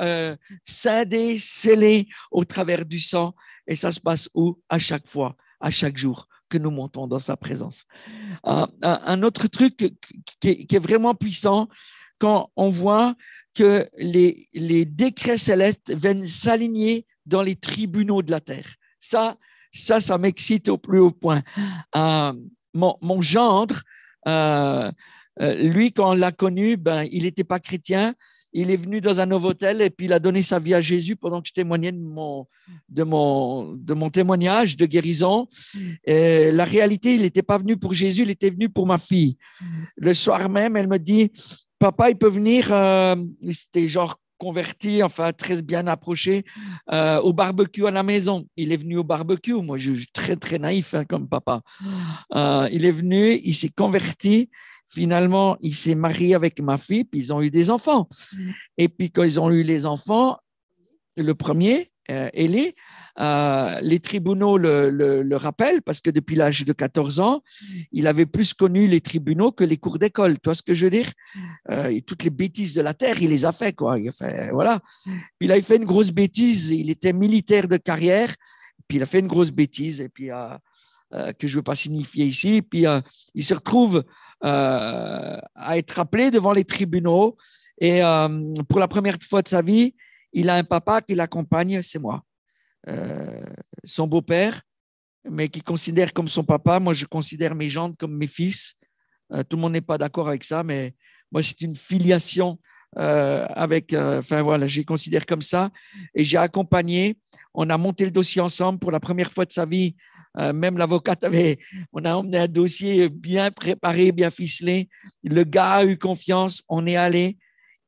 scindée, scellée au travers du sang. Et ça se passe où? À chaque fois, à chaque jour que nous montons dans sa présence. Un autre truc qui est vraiment puissant, quand on voit que les décrets célestes viennent s'aligner dans les tribunaux de la terre. Ça m'excite au plus haut point. Mon gendre, lui, quand on l'a connu, il n'était pas chrétien. Il est venu dans un Novotel et puis il a donné sa vie à Jésus pendant que je témoignais de mon témoignage de guérison. Et la réalité, il n'était pas venu pour Jésus, il était venu pour ma fille. Le soir même, elle me dit, papa, il peut venir, il s'était genre converti, enfin très bien approché, au barbecue à la maison. Il est venu au barbecue, moi je suis très très naïf comme papa. Il est venu, il s'est converti, finalement il s'est marié avec ma fille, puis ils ont eu des enfants. Et puis quand ils ont eu les enfants, le premier, ailé. Les tribunaux le rappellent parce que depuis l'âge de 14 ans, il avait plus connu les tribunaux que les cours d'école. Tu vois ce que je veux dire? Et toutes les bêtises de la terre, il les a fait, quoi. Il a fait, voilà. Puis là, il fait une grosse bêtise. Il était militaire de carrière. Puis il a fait une grosse bêtise. Et puis que je ne veux pas signifier ici. Puis il se retrouve à être appelé devant les tribunaux. Et pour la première fois de sa vie, il a un papa qui l'accompagne, c'est moi. Son beau-père, mais qui considère comme son papa. Moi, je considère mes gendres comme mes fils. Tout le monde n'est pas d'accord avec ça, mais moi, c'est une filiation enfin voilà, je les considère comme ça. Et j'ai accompagné. On a monté le dossier ensemble pour la première fois de sa vie. Même l'avocate on a emmené un dossier bien préparé, bien ficelé. Le gars a eu confiance. On est allé.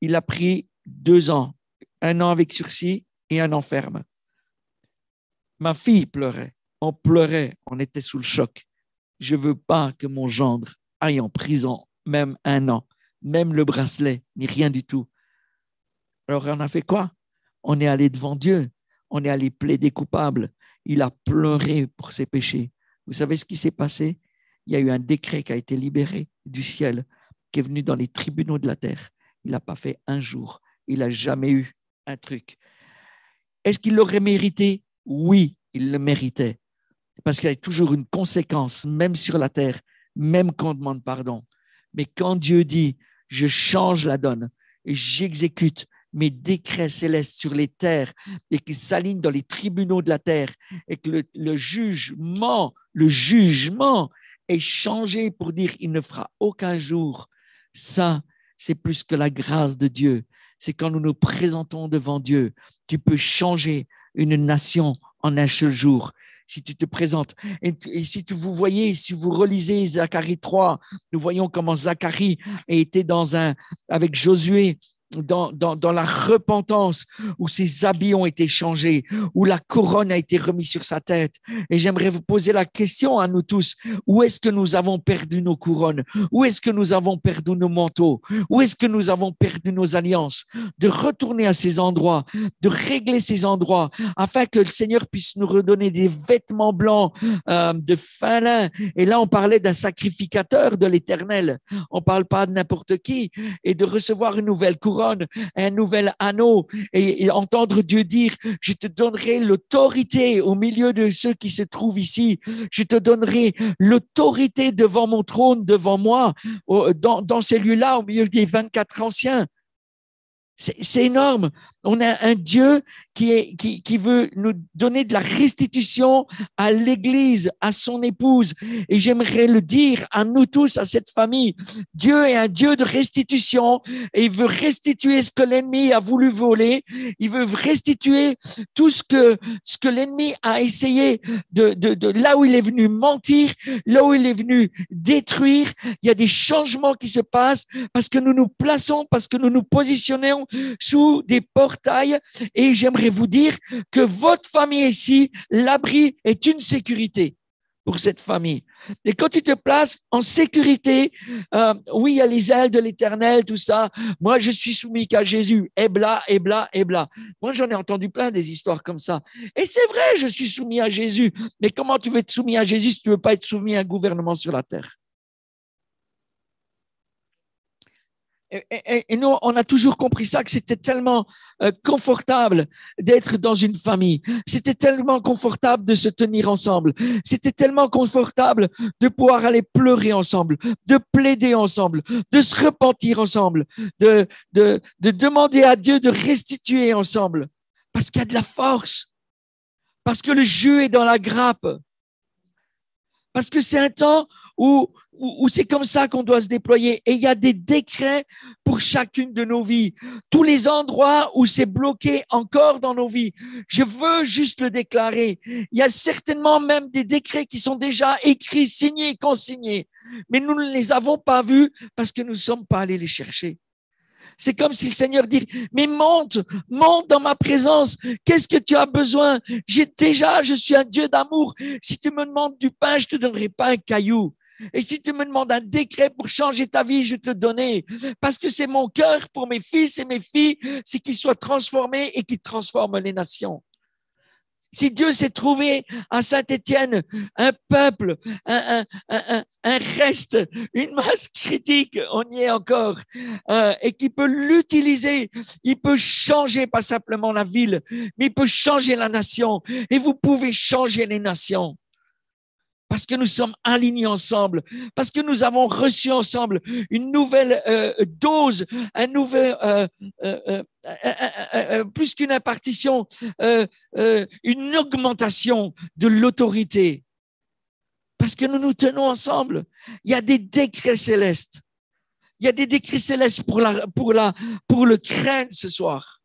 Il a pris 2 ans, 1 an avec sursis et 1 an ferme. Ma fille pleurait. On pleurait. On était sous le choc. Je ne veux pas que mon gendre aille en prison, même 1 an, même le bracelet, ni rien du tout. Alors, on a fait quoi? On est allé devant Dieu. On est allé plaider coupable. Il a pleuré pour ses péchés. Vous savez ce qui s'est passé? Il y a eu un décret qui a été libéré du ciel, qui est venu dans les tribunaux de la terre. Il n'a pas fait 1 jour. Il n'a jamais eu un truc. Est-ce qu'il l'aurait mérité? Oui, il le méritait. Parce qu'il y a toujours une conséquence, même sur la terre, même quand on demande pardon. Mais quand Dieu dit, je change la donne et j'exécute mes décrets célestes sur les terres et qui s'alignent dans les tribunaux de la terre et que le jugement est changé pour dire il ne fera aucun jour, ça, c'est plus que la grâce de Dieu. C'est quand nous nous présentons devant Dieu, tu peux changer une nation en un seul jour. Si tu te présentes, et si vous voyez, si vous relisez Zacharie 3, nous voyons comment Zacharie était avec Josué, dans la repentance, où ses habits ont été changés, où la couronne a été remise sur sa tête. Et j'aimerais vous poser la question à nous tous, où est-ce que nous avons perdu nos couronnes? Où est-ce que nous avons perdu nos manteaux? Où est-ce que nous avons perdu nos alliances? De retourner à ces endroits, de régler ces endroits, afin que le Seigneur puisse nous redonner des vêtements blancs de fin lin. Et là, on parlait d'un sacrificateur de l'Éternel. On ne parle pas de n'importe qui. Et de recevoir une nouvelle couronne, un nouvel anneau et entendre Dieu dire, je te donnerai l'autorité au milieu de ceux qui se trouvent ici. Je te donnerai l'autorité devant mon trône, devant moi, dans ces lieux-là, au milieu des 24 anciens. C'est énorme. On a un Dieu qui veut nous donner de la restitution à l'Église, à son épouse. Et j'aimerais le dire à nous tous, à cette famille. Dieu est un Dieu de restitution et il veut restituer ce que l'ennemi a voulu voler. Il veut restituer tout ce que l'ennemi a essayé de là où il est venu mentir, là où il est venu détruire. Il y a des changements qui se passent parce que nous nous plaçons, parce que nous nous positionnons sous des portail et j'aimerais vous dire que votre famille ici, l'abri est une sécurité pour cette famille. Et quand tu te places en sécurité, oui, il y a les ailes de l'Éternel, tout ça. Moi, je suis soumis qu'à Jésus. Ebla, ebla, ebla. Moi, j'en ai entendu plein des histoires comme ça. Et c'est vrai, je suis soumis à Jésus. Mais comment tu veux être soumis à Jésus si tu ne veux pas être soumis à un gouvernement sur la terre? Et nous, on a toujours compris ça, que c'était tellement confortable d'être dans une famille. C'était tellement confortable de se tenir ensemble. C'était tellement confortable de pouvoir aller pleurer ensemble, de plaider ensemble, de se repentir ensemble, de demander à Dieu de restituer ensemble. Parce qu'il y a de la force. Parce que le jeu est dans la grappe. Parce que c'est un temps où c'est comme ça qu'on doit se déployer. Et il y a des décrets pour chacune de nos vies. Tous les endroits où c'est bloqué encore dans nos vies, je veux juste le déclarer. Il y a certainement même des décrets qui sont déjà écrits, signés, consignés. Mais nous ne les avons pas vus parce que nous ne sommes pas allés les chercher. C'est comme si le Seigneur dit, mais monte dans ma présence. Qu'est-ce que tu as besoin? Je suis un Dieu d'amour. Si tu me demandes du pain, je te donnerai pas un caillou. Et si tu me demandes un décret pour changer ta vie, je te le donnerai. Parce que c'est mon cœur pour mes fils et mes filles, c'est qu'ils soient transformés et qu'ils transforment les nations. Si Dieu s'est trouvé à Saint-Étienne un peuple, un reste, une masse critique, on y est encore, et qui peut l'utiliser, il peut changer pas simplement la ville, mais il peut changer la nation. Et vous pouvez changer les nations. Parce que nous sommes alignés ensemble, parce que nous avons reçu ensemble une nouvelle dose, un nouvel, plus qu'une impartition, une augmentation de l'autorité. Parce que nous nous tenons ensemble. Il y a des décrets célestes. Il y a des décrets célestes pour le craindre ce soir.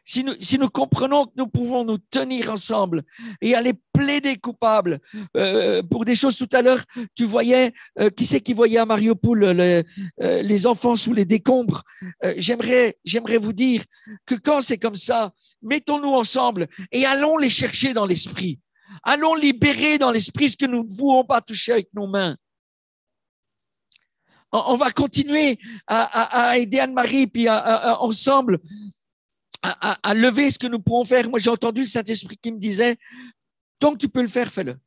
Si nous comprenons que nous pouvons nous tenir ensemble et aller plaider coupable pour des choses, tout à l'heure, tu voyais, qui c'est qui voyait à Mariupol les enfants sous les décombres? J'aimerais vous dire que quand c'est comme ça, mettons-nous ensemble et allons les chercher dans l'esprit. Allons libérer dans l'esprit ce que nous ne voulons pas toucher avec nos mains. On va continuer à aider Anne-Marie, puis ensemble, à lever ce que nous pouvons faire. Moi, j'ai entendu le Saint-Esprit qui me disait, tant que tu peux le faire, fais-le.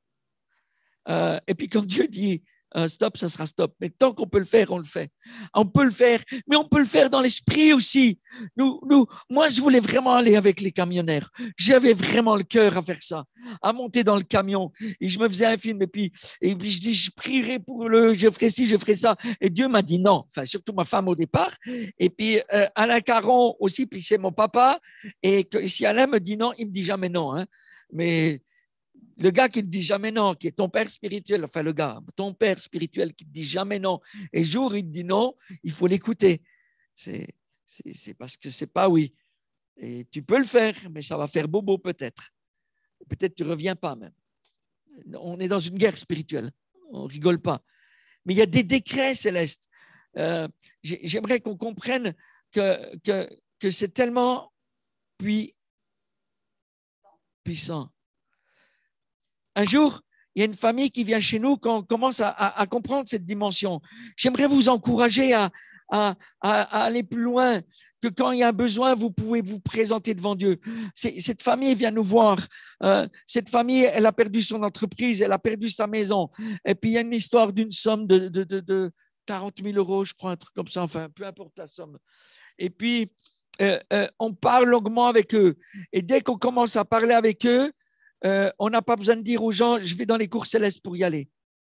Et puis quand Dieu dit stop, ça sera stop. Mais tant qu'on peut le faire, on le fait. On peut le faire, mais on peut le faire dans l'esprit aussi. Moi, je voulais vraiment aller avec les camionnaires. J'avais vraiment le cœur à faire ça, à monter dans le camion. Et je me faisais un film. Et puis je dis, je prierai pour je ferai ci, je ferai ça. Et Dieu m'a dit non. Enfin, surtout ma femme au départ. Et puis Alain Caron aussi, puis c'est mon papa. Et si Alain me dit non, il me dit jamais non. Hein. Mais le gars qui ne te dit jamais non, qui est ton père spirituel, enfin ton père spirituel qui ne te dit jamais non, et le jour où il te dit non, il faut l'écouter. C'est parce que c'est pas oui. Et tu peux le faire, mais ça va faire bobo peut-être. Peut-être tu ne reviens pas même. On est dans une guerre spirituelle, on ne rigole pas. Mais il y a des décrets célestes. J'aimerais qu'on comprenne que c'est tellement puissant. Un jour, il y a une famille qui vient chez nous quand on commence à comprendre cette dimension. J'aimerais vous encourager à aller plus loin, que quand il y a un besoin, vous pouvez vous présenter devant Dieu. Cette famille vient nous voir. Cette famille, elle a perdu son entreprise, elle a perdu sa maison. Et puis, il y a une histoire d'une somme de 40 000 euros, je crois, un truc comme ça. Enfin, peu importe la somme. Et puis, on parle longuement avec eux. Et dès qu'on commence à parler avec eux, on n'a pas besoin de dire aux gens, je vais dans les cours célestes pour y aller.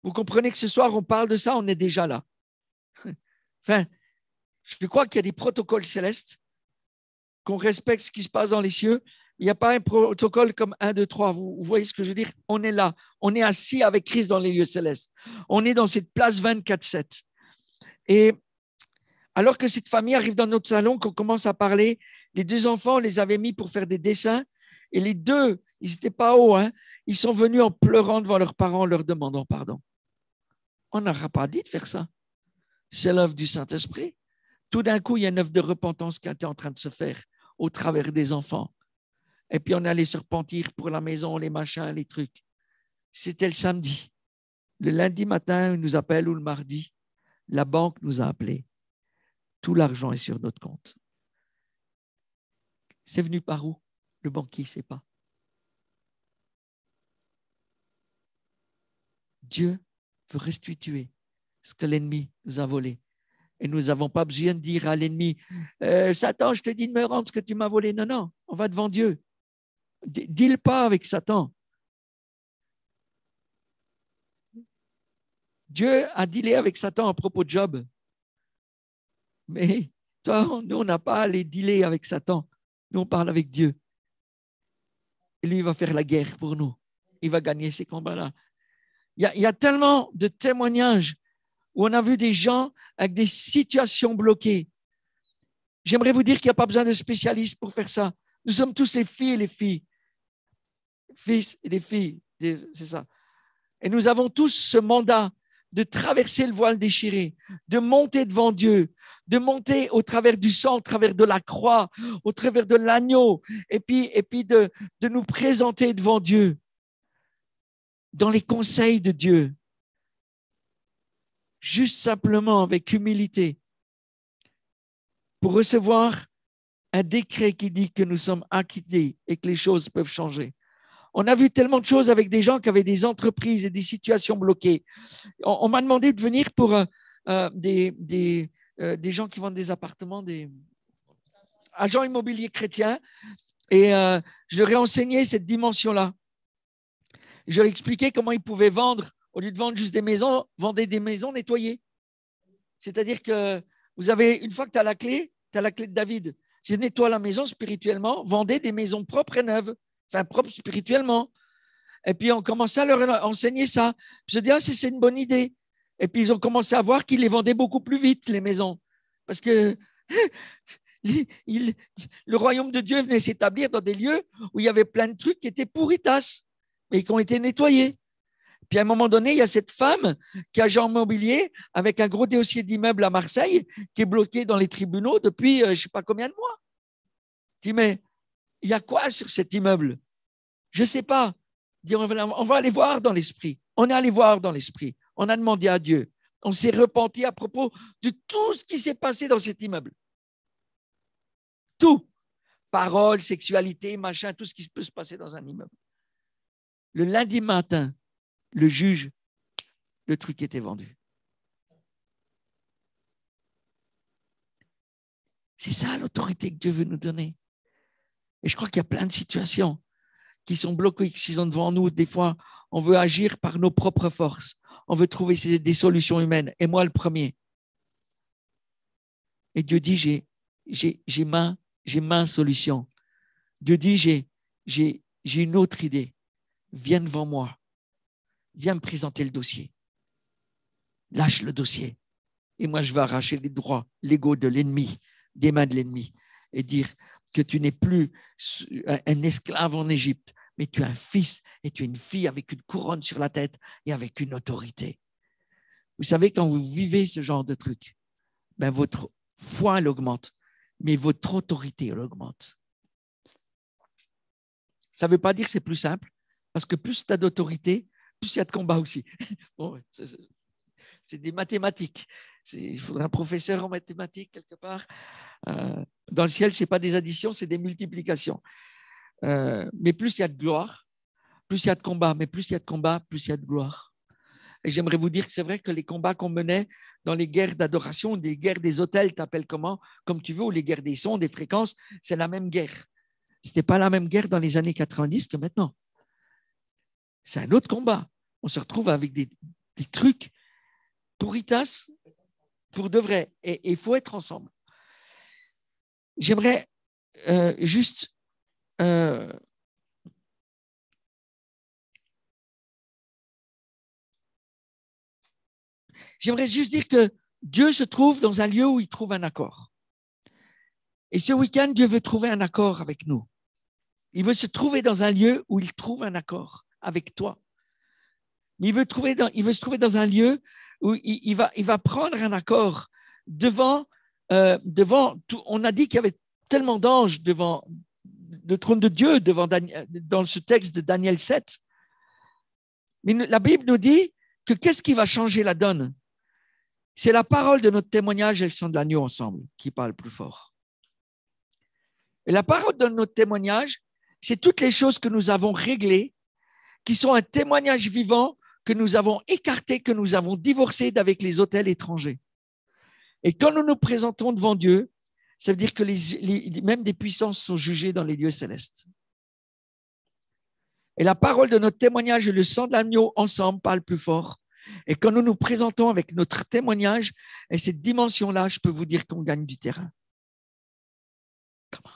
Vous comprenez que ce soir, on parle de ça, on est déjà là. Enfin, je crois qu'il y a des protocoles célestes, qu'on respecte ce qui se passe dans les cieux. Il n'y a pas un protocole comme 1, 2, 3. Vous voyez ce que je veux dire? On est là. On est assis avec Christ dans les lieux célestes. On est dans cette place 24/7. Et alors que cette famille arrive dans notre salon, qu'on commence à parler, les deux enfants, on les avait mis pour faire des dessins. Et les deux, ils n'étaient pas hauts, hein. Ils sont venus en pleurant devant leurs parents, en leur demandant pardon. On n'aura pas dit de faire ça. C'est l'œuvre du Saint-Esprit. Tout d'un coup, il y a une œuvre de repentance qui était en train de se faire au travers des enfants. Et puis, on allait se repentir pour la maison, les machins, les trucs. C'était le samedi. Le lundi matin, ils nous appellent, ou le mardi. La banque nous a appelés. Tout l'argent est sur notre compte. C'est venu par où? Le banquier ne sait pas. Dieu veut restituer ce que l'ennemi nous a volé. Et nous n'avons pas besoin de dire à l'ennemi, Satan, je te dis de me rendre ce que tu m'as volé. Non, non, on va devant Dieu. Dis-le pas avec Satan. Dieu a dealé avec Satan à propos de Job. Mais toi, nous, on n'a pas à aller dealer avec Satan. Nous, on parle avec Dieu. Et lui, il va faire la guerre pour nous. Il va gagner ces combats-là. Il y a tellement de témoignages où on a vu des gens avec des situations bloquées. J'aimerais vous dire qu'il n'y a pas besoin de spécialistes pour faire ça. Nous sommes tous les filles et les filles. Fils et les filles, c'est ça. Et nous avons tous ce mandat de traverser le voile déchiré, de monter devant Dieu, de monter au travers du sang, au travers de la croix, au travers de l'agneau, et puis de nous présenter devant Dieu, dans les conseils de Dieu, juste simplement avec humilité, pour recevoir un décret qui dit que nous sommes acquittés et que les choses peuvent changer. On a vu tellement de choses avec des gens qui avaient des entreprises et des situations bloquées. On m'a demandé de venir pour des gens qui vendent des appartements, des agents immobiliers chrétiens, et je leur ai enseigné cette dimension-là. Je leur ai expliqué comment ils pouvaient vendre, au lieu de vendre juste des maisons, vendez des maisons nettoyées. C'est-à-dire que vous avez, une fois que tu as la clé de David. Je nettoie la maison spirituellement, vendez des maisons propres et neuves, enfin propres spirituellement. Et puis on commençait à leur enseigner ça. Je dis, c'est une bonne idée. Et puis ils ont commencé à voir qu'ils les vendaient beaucoup plus vite, les maisons. Parce que le royaume de Dieu venait s'établir dans des lieux où il y avait plein de trucs qui étaient pourritasses, mais qui ont été nettoyés. Puis à un moment donné, il y a cette femme qui est agent immobilier avec un gros dossier d'immeuble à Marseille qui est bloqué dans les tribunaux depuis je ne sais pas combien de mois. Je dis, mais il y a quoi sur cet immeuble? Je ne sais pas. Je dis, on va aller voir dans l'esprit. On est allé voir dans l'esprit. On a demandé à Dieu. On s'est repenti à propos de tout ce qui s'est passé dans cet immeuble. Tout. Paroles, sexualité, machin, tout ce qui peut se passer dans un immeuble. Le lundi matin, le juge, le truc était vendu. C'est ça l'autorité que Dieu veut nous donner. Et je crois qu'il y a plein de situations qui sont bloquées, qui sont devant nous. Des fois, on veut agir par nos propres forces. On veut trouver des solutions humaines. Et moi, le premier. Et Dieu dit, j'ai ma solution. Dieu dit, j'ai une autre idée. Viens devant moi. Viens me présenter le dossier. Lâche le dossier. Et moi, je vais arracher les droits légaux de l'ennemi, des mains de l'ennemi, et dire que tu n'es plus un esclave en Égypte, mais tu es un fils et tu es une fille avec une couronne sur la tête et avec une autorité. Vous savez, quand vous vivez ce genre de truc, ben votre foi, elle augmente, mais votre autorité, elle augmente. Ça ne veut pas dire que c'est plus simple, parce que plus tu as d'autorité, plus il y a de combat aussi. Bon, c'est des mathématiques. Il faudra un professeur en mathématiques quelque part. Dans le ciel, ce n'est pas des additions, c'est des multiplications. Mais plus il y a de gloire, plus il y a de combat. Mais plus il y a de combat, plus il y a de gloire. Et j'aimerais vous dire que c'est vrai que les combats qu'on menait dans les guerres d'adoration, des guerres des hôtels, t'appelles comment, comme tu veux, ou les guerres des sons, des fréquences, c'est la même guerre. Ce n'était pas la même guerre dans les années 90 que maintenant. C'est un autre combat. On se retrouve avec des trucs pourritas pour de vrai. Et il faut être ensemble. J'aimerais juste dire que Dieu se trouve dans un lieu où il trouve un accord. Et ce week-end, Dieu veut trouver un accord avec nous. Il veut se trouver dans un lieu où il trouve un accord avec toi. Mais il veut se trouver dans un lieu où il va prendre un accord devant tout. On a dit qu'il y avait tellement d'anges devant le trône de Dieu, dans ce texte de Daniel 7. Mais la Bible nous dit que qu'est-ce qui va changer la donne? C'est la parole de notre témoignage et le sang de l'agneau ensemble qui parle plus fort. Et la parole de notre témoignage, c'est toutes les choses que nous avons réglées, qui sont un témoignage vivant que nous avons écarté, que nous avons divorcé d'avec les autels étrangers. Et quand nous nous présentons devant Dieu, ça veut dire que même des puissances sont jugées dans les lieux célestes. Et la parole de notre témoignage et le sang de l'agneau ensemble parlent plus fort. Et quand nous nous présentons avec notre témoignage et cette dimension-là, je peux vous dire qu'on gagne du terrain. Comment?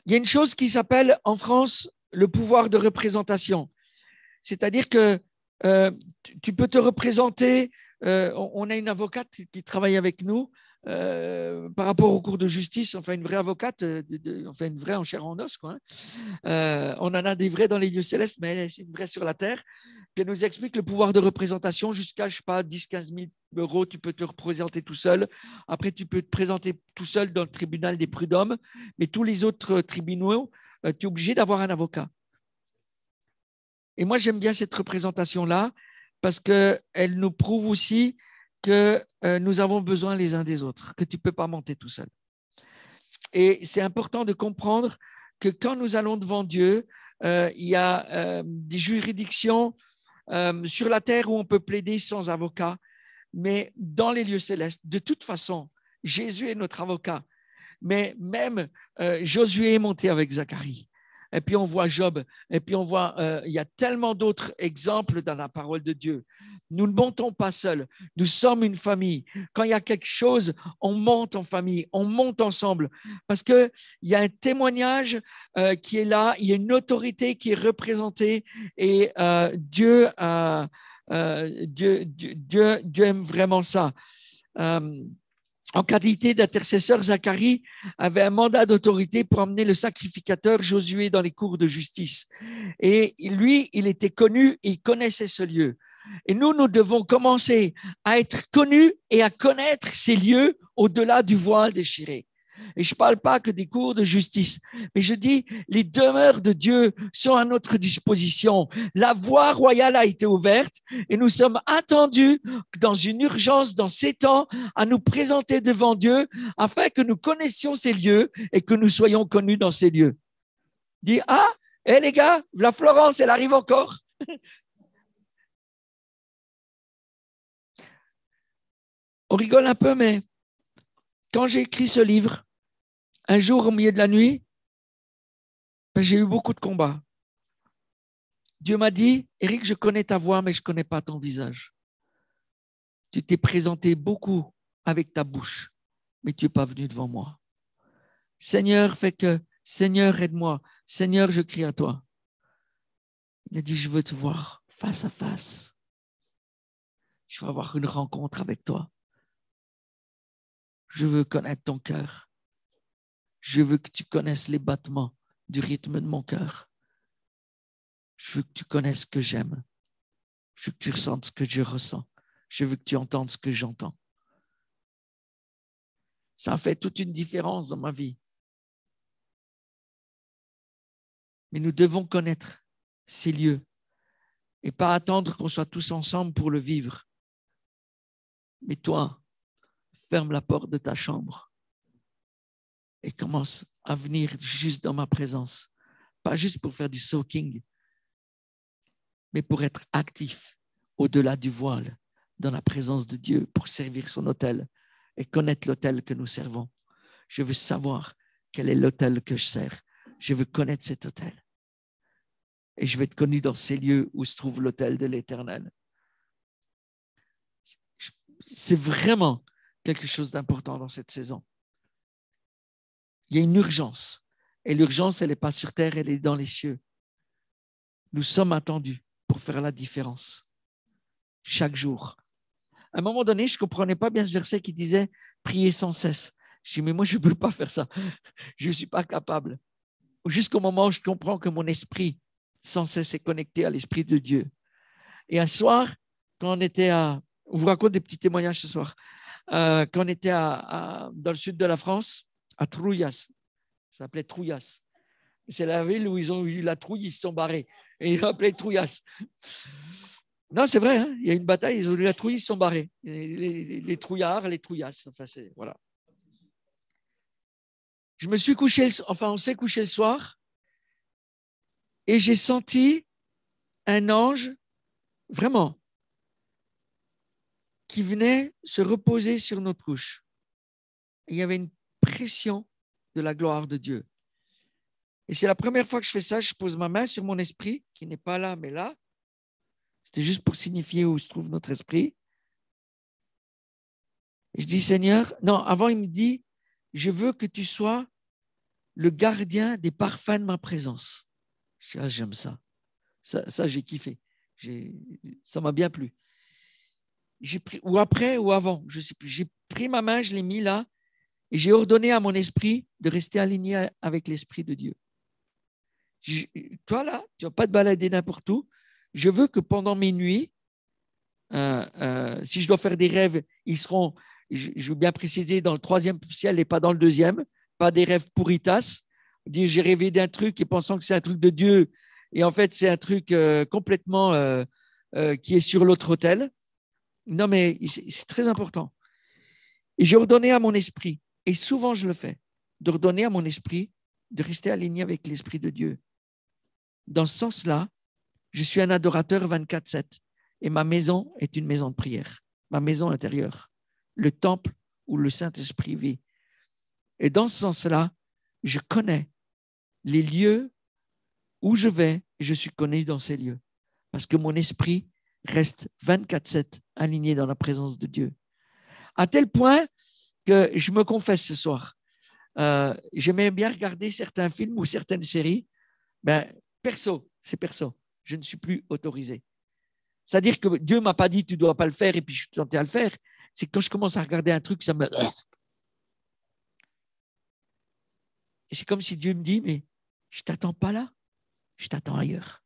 Il y a une chose qui s'appelle en France le pouvoir de représentation. C'est-à-dire que tu peux te représenter. On a une avocate qui travaille avec nous par rapport au cours de justice. Enfin, une vraie avocate, enfin une vraie en chair en os, quoi. On en a des vrais dans les lieux célestes, mais elle est une vraie sur la terre. Puis elle nous explique le pouvoir de représentation jusqu'à, je ne sais pas, 10-15 000 euros. Tu peux te représenter tout seul. Après, tu peux te présenter tout seul dans le tribunal des prud'hommes. Mais tous les autres tribunaux, tu es obligé d'avoir un avocat. Et moi, j'aime bien cette représentation-là parce qu'elle nous prouve aussi que nous avons besoin les uns des autres, que tu ne peux pas monter tout seul. Et c'est important de comprendre que quand nous allons devant Dieu, il y a des juridictions sur la terre où on peut plaider sans avocat, mais dans les lieux célestes, de toute façon, Jésus est notre avocat. Mais même Josué est monté avec Zacharie. Et puis on voit Job. Et puis on voit, il y a tellement d'autres exemples dans la parole de Dieu. Nous ne montons pas seuls. Nous sommes une famille. Quand il y a quelque chose, on monte en famille, on monte ensemble. Parce qu'il y a un témoignage qui est là, il y a une autorité qui est représentée et Dieu aime vraiment ça. En qualité d'intercesseur, Zacharie avait un mandat d'autorité pour emmener le sacrificateur Josué dans les cours de justice. Et lui, il était connu, il connaissait ce lieu. Et nous devons commencer à être connus et à connaître ces lieux au-delà du voile déchiré. Et je ne parle pas que des cours de justice, mais je dis les demeures de Dieu sont à notre disposition. La voie royale a été ouverte et nous sommes attendus dans une urgence dans ces temps à nous présenter devant Dieu afin que nous connaissions ces lieux et que nous soyons connus dans ces lieux. Dis, les gars, la Florence, elle arrive encore. On rigole un peu, mais quand j'ai écrit ce livre, un jour au milieu de la nuit, j'ai eu beaucoup de combats. Dieu m'a dit, Éric, je connais ta voix, mais je ne connais pas ton visage. Tu t'es présenté beaucoup avec ta bouche, mais tu n'es pas venu devant moi. Seigneur, Seigneur, aide-moi. Seigneur, je crie à toi. Il a dit, je veux te voir face à face. Je veux avoir une rencontre avec toi. Je veux connaître ton cœur. Je veux que tu connaisses les battements du rythme de mon cœur. Je veux que tu connaisses ce que j'aime. Je veux que tu ressentes ce que je ressens. Je veux que tu entendes ce que j'entends. Ça a fait toute une différence dans ma vie. Mais nous devons connaître ces lieux et pas attendre qu'on soit tous ensemble pour le vivre. Mais toi, ferme la porte de ta chambre et commence à venir juste dans ma présence. Pas juste pour faire du soaking, mais pour être actif au-delà du voile, dans la présence de Dieu, pour servir son autel et connaître l'autel que nous servons. Je veux savoir quel est l'autel que je sers. Je veux connaître cet autel. Et je veux être connu dans ces lieux où se trouve l'autel de l'Éternel. C'est vraiment quelque chose d'important dans cette saison. Il y a une urgence. Et l'urgence, elle n'est pas sur terre, elle est dans les cieux. Nous sommes attendus pour faire la différence. Chaque jour. À un moment donné, je ne comprenais pas bien ce verset qui disait « prier sans cesse ». Je dis « mais moi, je ne peux pas faire ça. Je ne suis pas capable. » Jusqu'au moment où je comprends que mon esprit, sans cesse, est connecté à l'Esprit de Dieu. Et un soir, quand on était à... On vous raconte des petits témoignages ce soir. Quand on était dans le sud de la France, à Trouillas. Ça s'appelait Trouillas. C'est la ville où ils ont eu la trouille, ils se sont barrés. Et ils l'appelaient Trouillas. Non, c'est vrai, hein, il y a une bataille, ils ont eu la trouille, ils se sont barrés. Les trouillards, les trouillas. Enfin, voilà. Je me suis couché, on s'est couché le soir et j'ai senti un ange, vraiment, qui venait se reposer sur notre couche. Et il y avait une pression de la gloire de Dieu. Et c'est la première fois que je fais ça, je pose ma main sur mon esprit, qui n'est pas là, mais là. C'était juste pour signifier où se trouve notre esprit. Et je dis, Seigneur, non, avant il me dit, je veux que tu sois le gardien des parfums de ma présence. Je dis, j'aime ça. Ça, j'ai kiffé. Ça m'a bien plu. J'ai pris, ou après ou avant, je ne sais plus. J'ai pris ma main, je l'ai mis là, et j'ai ordonné à mon esprit de rester aligné avec l'Esprit de Dieu. Toi, là, tu ne vas pas te balader n'importe où. Je veux que pendant mes nuits, si je dois faire des rêves, ils seront, je veux bien préciser, dans le 3e ciel et pas dans le 2e, pas des rêves pourritas. Dire j'ai rêvé d'un truc et pensant que c'est un truc de Dieu, et en fait, c'est un truc complètement qui est sur l'autre autel. Non, mais c'est très important. Et j'ai ordonné à mon esprit, et souvent je le fais, d'ordonner à mon esprit de rester aligné avec l'Esprit de Dieu. Dans ce sens-là, je suis un adorateur 24/7 et ma maison est une maison de prière, ma maison intérieure, le temple où le Saint-Esprit vit. Et dans ce sens-là, je connais les lieux où je vais et je suis connu dans ces lieux parce que mon esprit reste 24/7 aligné dans la présence de Dieu. À tel point que je me confesse ce soir, j'aimais bien regarder certains films ou certaines séries. C'est perso. Je ne suis plus autorisé. C'est-à-dire que Dieu ne m'a pas dit tu ne dois pas le faire et puis je suis tenté à le faire. C'est quand je commence à regarder un truc, ça me... Et c'est comme si Dieu me dit, mais je ne t'attends pas là, je t'attends ailleurs.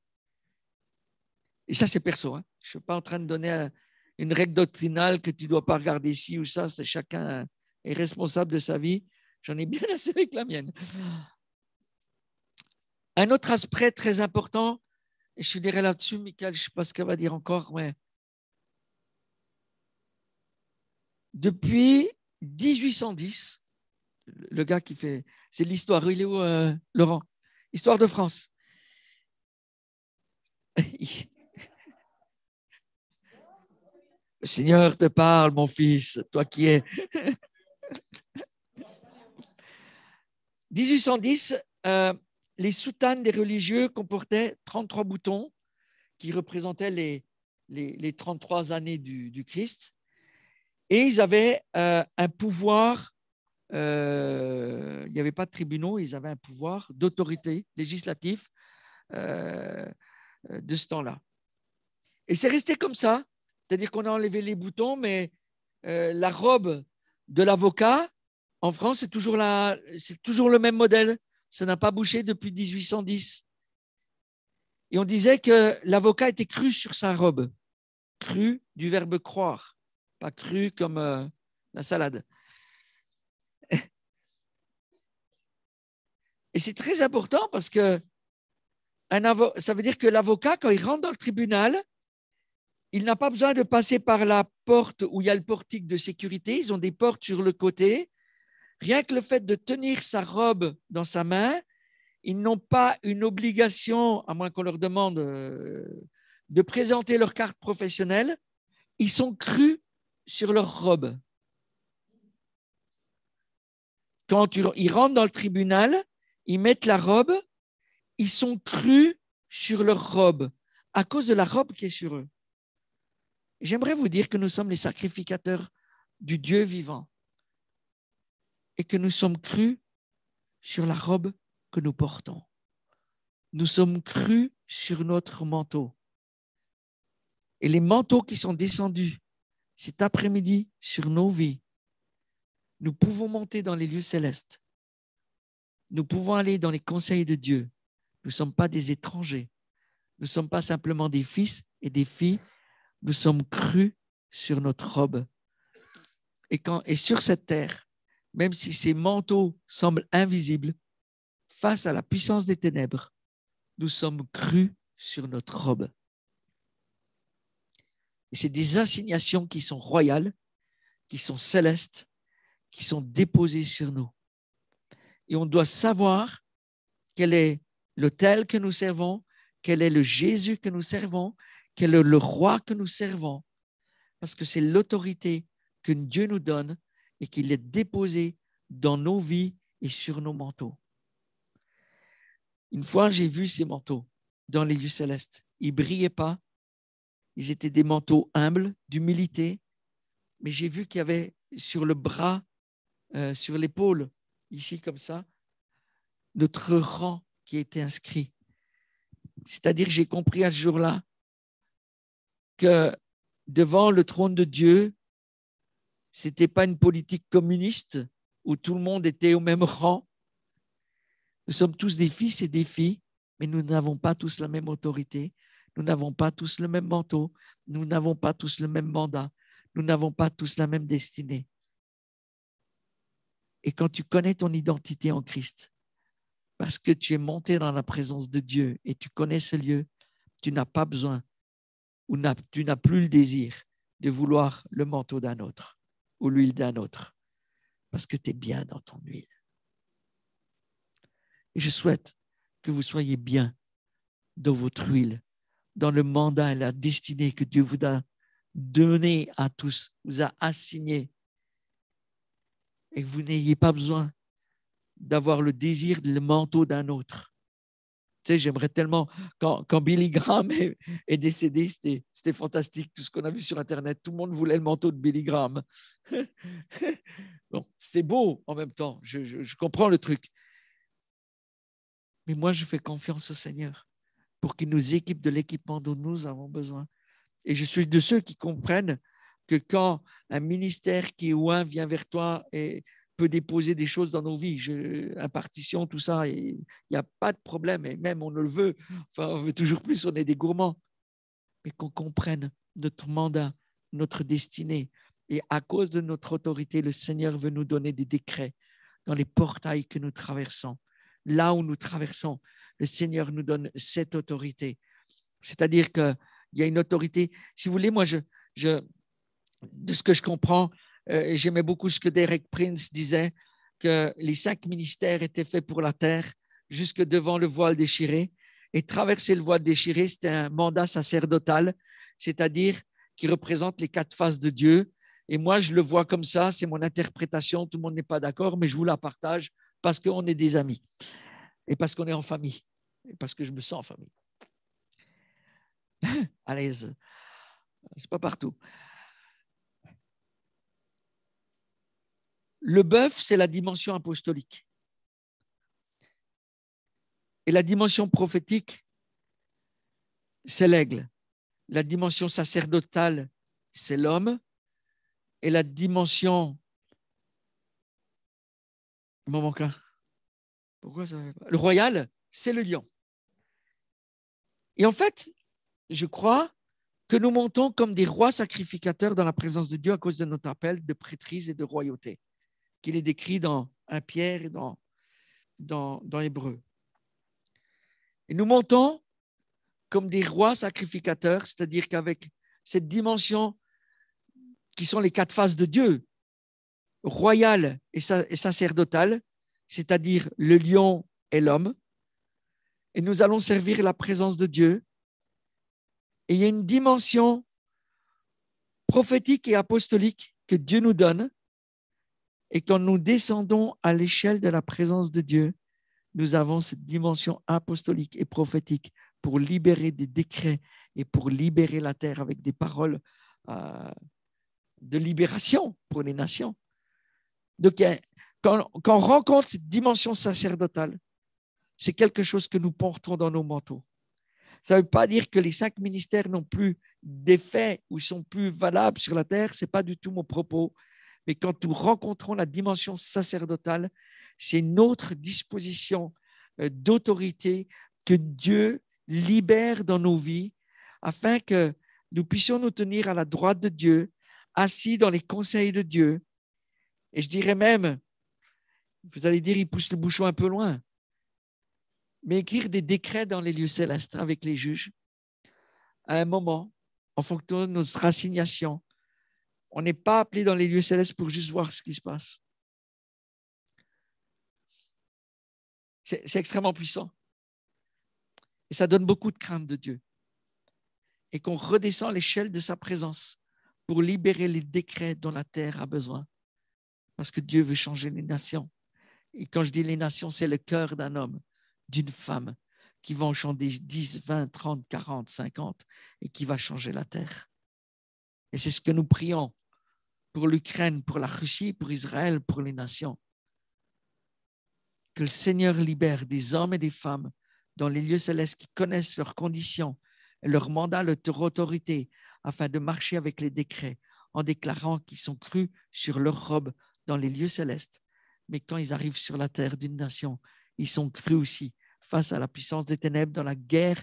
Et ça, c'est perso. Hein. Je ne suis pas en train de donner une règle doctrinale que tu ne dois pas regarder ci ou ça. C'est chacun est responsable de sa vie. J'en ai bien assez avec la mienne. Un autre aspect très important, et je finirai là-dessus, Michael, je ne sais pas ce qu'elle va dire encore, mais depuis 1810, le gars qui fait, c'est l'histoire, il est où, Laurent? Histoire de France. Le Seigneur te parle, mon fils, toi qui es. 1810, les soutanes des religieux comportaient 33 boutons qui représentaient les 33 années du Christ. Et ils avaient un pouvoir, il n'y avait pas de tribunaux, ils avaient un pouvoir d'autorité législative de ce temps-là. Et c'est resté comme ça, c'est-à-dire qu'on a enlevé les boutons, mais la robe de l'avocat, en France, c'est toujours le même modèle. Ça n'a pas bougé depuis 1810. Et on disait que l'avocat était cru sur sa robe. Cru du verbe croire, pas cru comme la salade. Et c'est très important parce que ça veut dire que l'avocat, quand il rentre dans le tribunal, il n'a pas besoin de passer par la porte où il y a le portique de sécurité. Ils ont des portes sur le côté. Rien que le fait de tenir sa robe dans sa main, ils n'ont pas une obligation, à moins qu'on leur demande de présenter leur carte professionnelle. Ils sont crus sur leur robe. Quand ils rentrent dans le tribunal, ils mettent la robe, ils sont crus sur leur robe à cause de la robe qui est sur eux. J'aimerais vous dire que nous sommes les sacrificateurs du Dieu vivant et que nous sommes crus sur la robe que nous portons. Nous sommes crus sur notre manteau. Et les manteaux qui sont descendus cet après-midi sur nos vies, nous pouvons monter dans les lieux célestes. Nous pouvons aller dans les conseils de Dieu. Nous ne sommes pas des étrangers. Nous ne sommes pas simplement des fils et des filles. Nous sommes crus sur notre robe. Et sur cette terre, même si ces manteaux semblent invisibles, face à la puissance des ténèbres, nous sommes crus sur notre robe. Et c'est des assignations qui sont royales, qui sont célestes, qui sont déposées sur nous. Et on doit savoir quel est l'autel que nous servons, quel est le Jésus que nous servons, quel est le roi que nous servons, parce que c'est l'autorité que Dieu nous donne et qu'il est déposé dans nos vies et sur nos manteaux. Une fois, j'ai vu ces manteaux dans les lieux célestes. Ils ne brillaient pas. Ils étaient des manteaux humbles, d'humilité. Mais j'ai vu qu'il y avait sur le bras, sur l'épaule, ici comme ça, notre rang qui était inscrit. C'est-à-dire que j'ai compris à ce jour-là que devant le trône de Dieu, ce n'était pas une politique communiste où tout le monde était au même rang. Nous sommes tous des fils et des filles, mais nous n'avons pas tous la même autorité. Nous n'avons pas tous le même manteau. Nous n'avons pas tous le même mandat. Nous n'avons pas tous la même destinée. Et quand tu connais ton identité en Christ, parce que tu es monté dans la présence de Dieu et tu connais ce lieu, tu n'as pas besoin où tu n'as plus le désir de vouloir le manteau d'un autre ou l'huile d'un autre, parce que tu es bien dans ton huile. Et je souhaite que vous soyez bien dans votre huile, dans le mandat et la destinée que Dieu vous a donné à tous, vous a assigné, et que vous n'ayez pas besoin d'avoir le désir le manteau d'un autre. Tu sais, j'aimerais tellement, quand Billy Graham est décédé, c'était fantastique, tout ce qu'on a vu sur Internet. Tout le monde voulait le manteau de Billy Graham. Bon, c'était beau en même temps, je comprends le truc. Mais moi, je fais confiance au Seigneur pour qu'il nous équipe de l'équipement dont nous avons besoin. Et je suis de ceux qui comprennent que quand un ministère qui est loin vient vers toi et peut déposer des choses dans nos vies, impartition, tout ça, il n'y a pas de problème. Et même on le veut, enfin, on veut toujours plus, on est des gourmands. Mais qu'on comprenne notre mandat, notre destinée. Et à cause de notre autorité, le Seigneur veut nous donner des décrets dans les portails que nous traversons. Là où nous traversons, le Seigneur nous donne cette autorité. C'est-à-dire qu'il y a une autorité. Si vous voulez, moi, de ce que je comprends, j'aimais beaucoup ce que Derek Prince disait, que les 5 ministères étaient faits pour la terre, jusque devant le voile déchiré. Et traverser le voile déchiré, c'était un mandat sacerdotal, c'est-à-dire qui représente les 4 faces de Dieu. Et moi, je le vois comme ça, c'est mon interprétation, tout le monde n'est pas d'accord, mais je vous la partage parce qu'on est des amis et parce qu'on est en famille et parce que je me sens en famille. À l'aise. C'est pas partout. Le bœuf, c'est la dimension apostolique. Et la dimension prophétique, c'est l'aigle. La dimension sacerdotale, c'est l'homme. Et la dimension... Il m'en manque un. Pourquoi ça va pas ? Le royal, c'est le lion. Et en fait, je crois que nous montons comme des rois sacrificateurs dans la présence de Dieu à cause de notre appel de prêtrise et de royauté, qu'il est décrit dans 1 Pierre et dans Hébreu. Et nous montons comme des rois sacrificateurs, c'est-à-dire qu'avec cette dimension qui sont les 4 faces de Dieu, royale et sacerdotale, c'est-à-dire le lion et l'homme, et nous allons servir la présence de Dieu. Et il y a une dimension prophétique et apostolique que Dieu nous donne. Et quand nous descendons à l'échelle de la présence de Dieu, nous avons cette dimension apostolique et prophétique pour libérer des décrets et pour libérer la terre avec des paroles de libération pour les nations. Donc, quand on rencontre cette dimension sacerdotale, c'est quelque chose que nous portons dans nos manteaux. Ça ne veut pas dire que les 5 ministères n'ont plus d'effet ou sont plus valables sur la terre. Ce n'est pas du tout mon propos. Mais quand nous rencontrons la dimension sacerdotale, c'est une autre disposition d'autorité que Dieu libère dans nos vies afin que nous puissions nous tenir à la droite de Dieu, assis dans les conseils de Dieu. Et je dirais même, vous allez dire, il pousse le bouchon un peu loin, mais écrire des décrets dans les lieux célestes avec les juges, à un moment, en fonction de notre assignation. On n'est pas appelé dans les lieux célestes pour juste voir ce qui se passe. C'est extrêmement puissant. Et ça donne beaucoup de crainte de Dieu. Et qu'on redescend l'échelle de sa présence pour libérer les décrets dont la terre a besoin. Parce que Dieu veut changer les nations. Et quand je dis les nations, c'est le cœur d'un homme, d'une femme, qui va en changer 10, 20, 30, 40, 50 et qui va changer la terre. Et c'est ce que nous prions pour l'Ukraine, pour la Russie, pour Israël, pour les nations. Que le Seigneur libère des hommes et des femmes dans les lieux célestes qui connaissent leurs conditions et leur mandat, leur autorité, afin de marcher avec les décrets en déclarant qu'ils sont crus sur leur robe dans les lieux célestes. Mais quand ils arrivent sur la terre d'une nation, ils sont crus aussi face à la puissance des ténèbres dans la guerre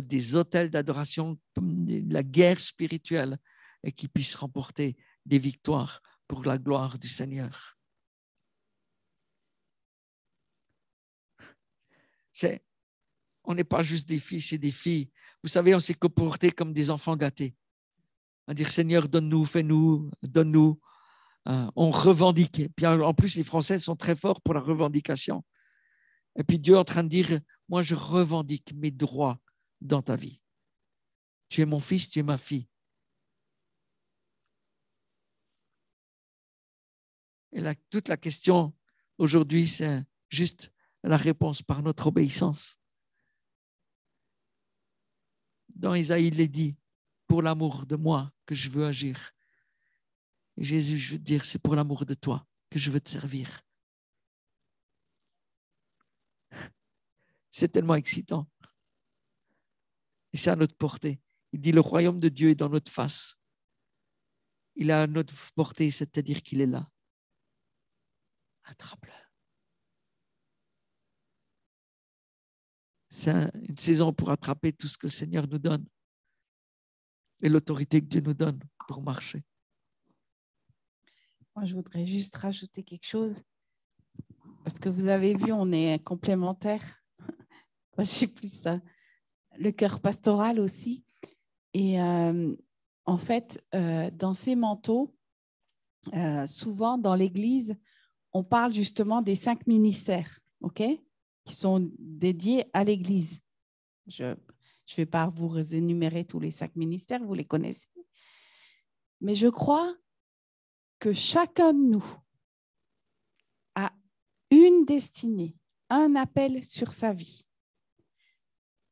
des autels d'adoration, la guerre spirituelle, et qu'ils puissent remporter des victoires pour la gloire du Seigneur. On n'est pas juste des fils et des filles. Vous savez, on s'est comportés comme des enfants gâtés. À dire, Seigneur, donne-nous, fais-nous, donne-nous. On revendiquait. Puis en plus, les Français sont très forts pour la revendication. Et puis Dieu est en train de dire, moi, je revendique mes droits dans ta vie. Tu es mon fils, tu es ma fille. Et toute la question aujourd'hui, c'est juste la réponse par notre obéissance. Dans Isaïe, il est dit, pour l'amour de moi que je veux agir. Et Jésus, je veux te dire, c'est pour l'amour de toi que je veux te servir. C'est tellement excitant. Et c'est à notre portée. Il dit, le royaume de Dieu est dans notre face. Il est à notre portée, c'est-à-dire qu'il est là. Attrape-le. C'est une saison pour attraper tout ce que le Seigneur nous donne et l'autorité que Dieu nous donne pour marcher. Moi, je voudrais juste rajouter quelque chose. Parce que vous avez vu, on est complémentaires. Moi, j'ai plus le cœur pastoral aussi. Et en fait, dans ces manteaux, souvent dans l'Église, on parle justement des 5 ministères, ok, qui sont dédiés à l'Église. Je ne vais pas vous énumérer tous les 5 ministères, vous les connaissez. Mais je crois que chacun de nous a une destinée, un appel sur sa vie.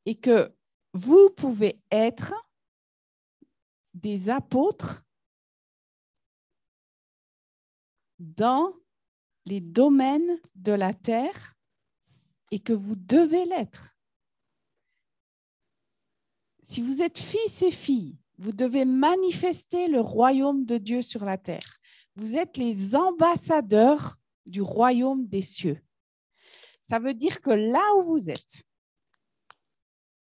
Et que vous pouvez être des apôtres dans les domaines de la terre et que vous devez l'être. Si vous êtes fils et filles, vous devez manifester le royaume de Dieu sur la terre. Vous êtes les ambassadeurs du royaume des cieux. Ça veut dire que là où vous êtes,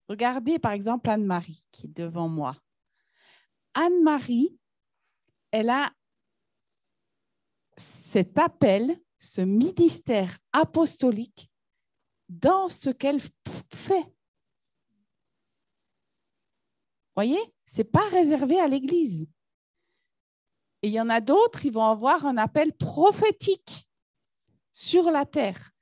regardez par exemple Anne-Marie qui est devant moi. Anne-Marie, elle a cet appel, ce ministère apostolique dans ce qu'elle fait. Voyez, ce n'est pas réservé à l'Église. Et il y en a d'autres, ils vont avoir un appel prophétique sur la terre.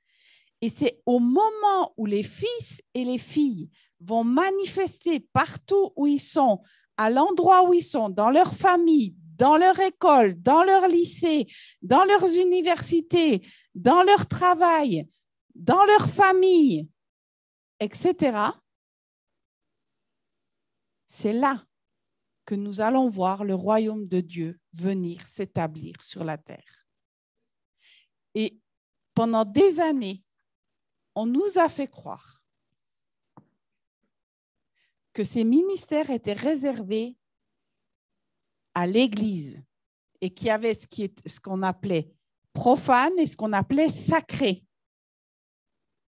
Et c'est au moment où les fils et les filles vont manifester partout où ils sont, à l'endroit où ils sont, dans leur famille, dans leur école, dans leur lycée, dans leurs universités, dans leur travail, dans leur famille, etc. C'est là que nous allons voir le royaume de Dieu venir s'établir sur la terre. Et pendant des années, on nous a fait croire que ces ministères étaient réservés à l'Église et qu'il y avait ce qu'on appelait profane et ce qu'on appelait sacré.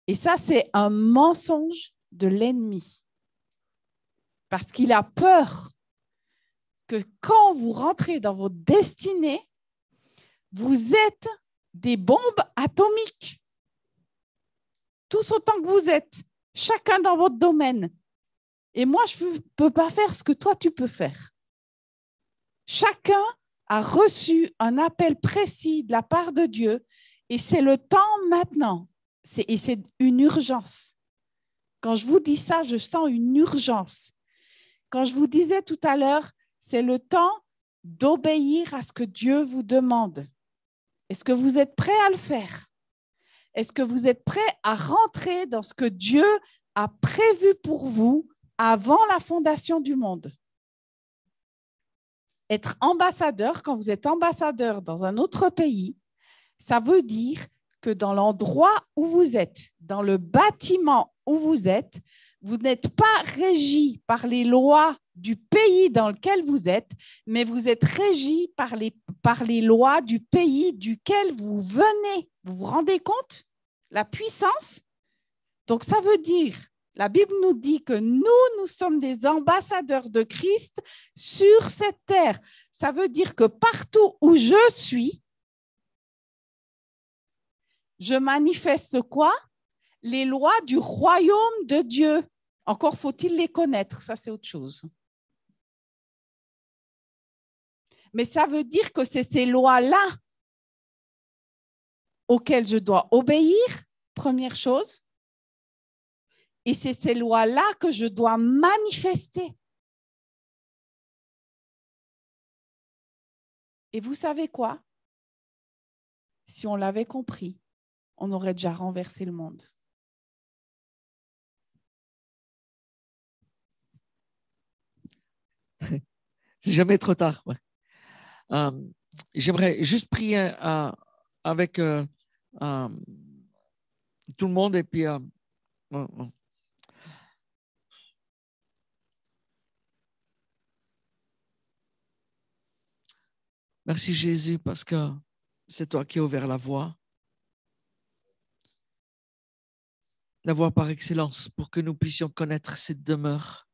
Et ça, c'est un mensonge de l'ennemi. Parce qu'il a peur que quand vous rentrez dans votre destinée, vous êtes des bombes atomiques. Tous autant que vous êtes, chacun dans votre domaine. Et moi, je ne peux pas faire ce que toi, tu peux faire. Chacun a reçu un appel précis de la part de Dieu et c'est le temps maintenant. Et c'est une urgence. Quand je vous dis ça, je sens une urgence. Quand je vous disais tout à l'heure, c'est le temps d'obéir à ce que Dieu vous demande. Est-ce que vous êtes prêts à le faire? Est-ce que vous êtes prêts à rentrer dans ce que Dieu a prévu pour vous avant la fondation du monde? Être ambassadeur, quand vous êtes ambassadeur dans un autre pays, ça veut dire que dans l'endroit où vous êtes, dans le bâtiment où vous êtes, vous n'êtes pas régi par les lois du pays dans lequel vous êtes, mais vous êtes régi par les lois du pays duquel vous venez. Vous vous rendez compte? La puissance? Donc, ça veut dire, la Bible nous dit que nous sommes des ambassadeurs de Christ sur cette terre. Ça veut dire que partout où je suis, je manifeste quoi? les lois du royaume de Dieu. Encore faut-il les connaître, ça c'est autre chose. Mais ça veut dire que c'est ces lois-là auxquelles je dois obéir, première chose. Et c'est ces lois-là que je dois manifester. Et vous savez quoi? Si on l'avait compris, on aurait déjà renversé le monde. C'est jamais trop tard. Ouais. J'aimerais juste prier avec tout le monde et puis merci Jésus parce que c'est toi qui as ouvert la voie par excellence pour que nous puissions connaître cette demeure.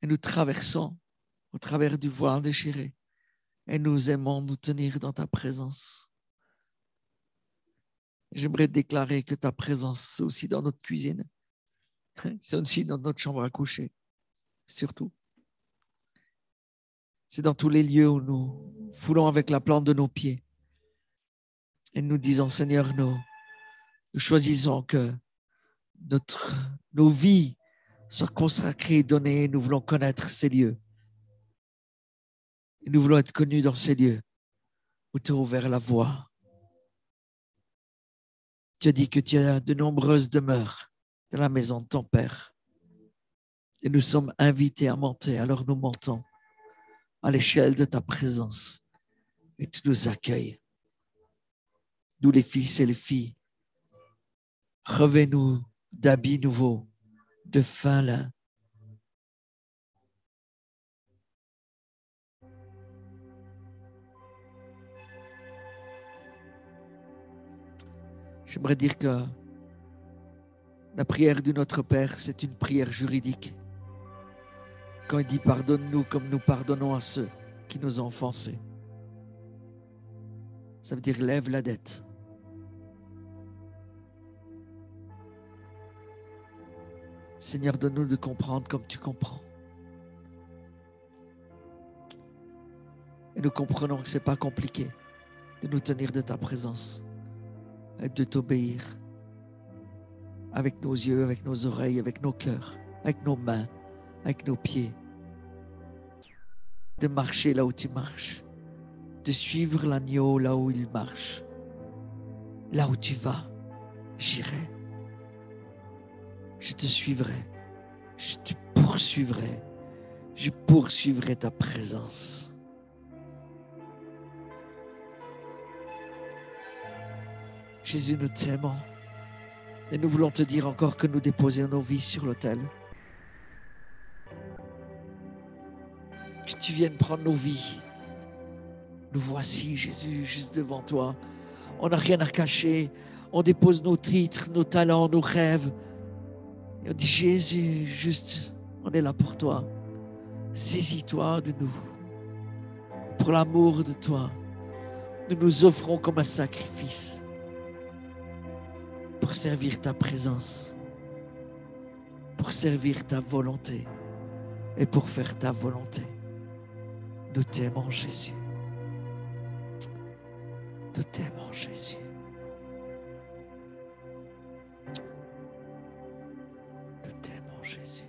Et nous traversons au travers du voile déchiré et nous aimons nous tenir dans ta présence. J'aimerais déclarer que ta présence, c'est aussi dans notre cuisine, c'est aussi dans notre chambre à coucher, surtout. C'est dans tous les lieux où nous foulons avec la plante de nos pieds et nous disons, Seigneur, nous choisissons que nos vies soient consacrées et données. Nous voulons connaître ces lieux. Et nous voulons être connus dans ces lieux où tu as ouvert la voie. Tu as dit que tu as de nombreuses demeures dans la maison de ton Père. Et nous sommes invités à monter, alors nous montons à l'échelle de ta présence et tu nous accueilles. Nous les fils et les filles, revêt-nous d'habits nouveaux, de fin lin. J'aimerais dire que la prière de notre Père, c'est une prière juridique. Quand il dit pardonne-nous comme nous pardonnons à ceux qui nous ont offensés. Ça veut dire lève la dette. Seigneur, donne-nous de comprendre comme tu comprends. Et nous comprenons que ce n'est pas compliqué de nous tenir de ta présence et de t'obéir avec nos yeux, avec nos oreilles, avec nos cœurs, avec nos mains, avec nos pieds. De marcher là où tu marches, de suivre l'agneau là où il marche. Là où tu vas, j'irai. Je te suivrai, je te poursuivrai, je poursuivrai ta présence. Jésus, nous t'aimons et nous voulons te dire encore que nous déposons nos vies sur l'autel. Que tu viennes prendre nos vies. Nous voici, Jésus, juste devant toi. On n'a rien à cacher. On dépose nos titres, nos talents, nos rêves. Et on dit, Jésus, juste, on est là pour toi. Saisis-toi de nous. Pour l'amour de toi, nous nous offrons comme un sacrifice pour servir ta présence, pour servir ta volonté et pour faire ta volonté. Nous t'aimons, Jésus. Nous t'aimons, Jésus. Nous t'aimons, Jésus.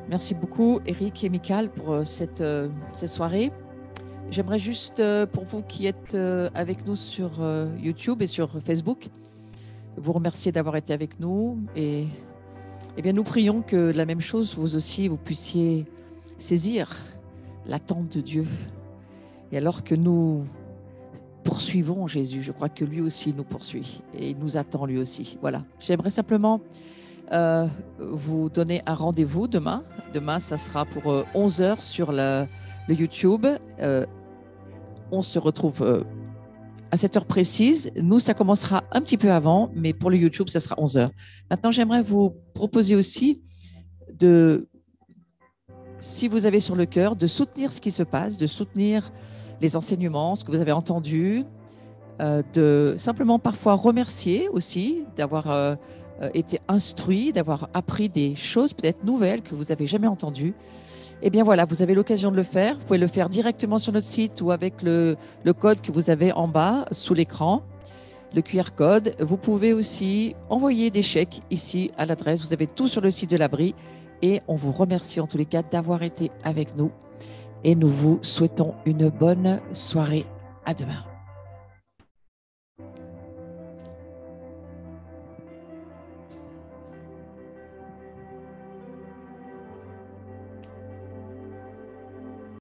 Merci beaucoup, Eric et Michael, pour cette soirée. J'aimerais juste, pour vous qui êtes avec nous sur YouTube et sur Facebook, vous remercier d'avoir été avec nous. Et bien, nous prions que la même chose, vous aussi, vous puissiez saisir l'attente de Dieu. Et alors que nous poursuivons Jésus, je crois que lui aussi nous poursuit et il nous attend lui aussi. Voilà. J'aimerais simplement vous donner un rendez-vous demain. Demain, ça sera pour 11h sur le YouTube. On se retrouve à cette heure précise. Nous, ça commencera un petit peu avant, mais pour le YouTube, ça sera 11h. Maintenant, j'aimerais vous proposer aussi si vous avez sur le cœur, de soutenir ce qui se passe, de soutenir les enseignements, ce que vous avez entendu, de simplement parfois remercier aussi d'avoir été instruit, d'avoir appris des choses peut-être nouvelles que vous n'avez jamais entendues. Eh bien voilà, vous avez l'occasion de le faire. Vous pouvez le faire directement sur notre site ou avec le code que vous avez en bas sous l'écran, le QR code. Vous pouvez aussi envoyer des chèques ici à l'adresse. Vous avez tout sur le site de l'Abri. Et on vous remercie en tous les cas d'avoir été avec nous. Et nous vous souhaitons une bonne soirée. À demain.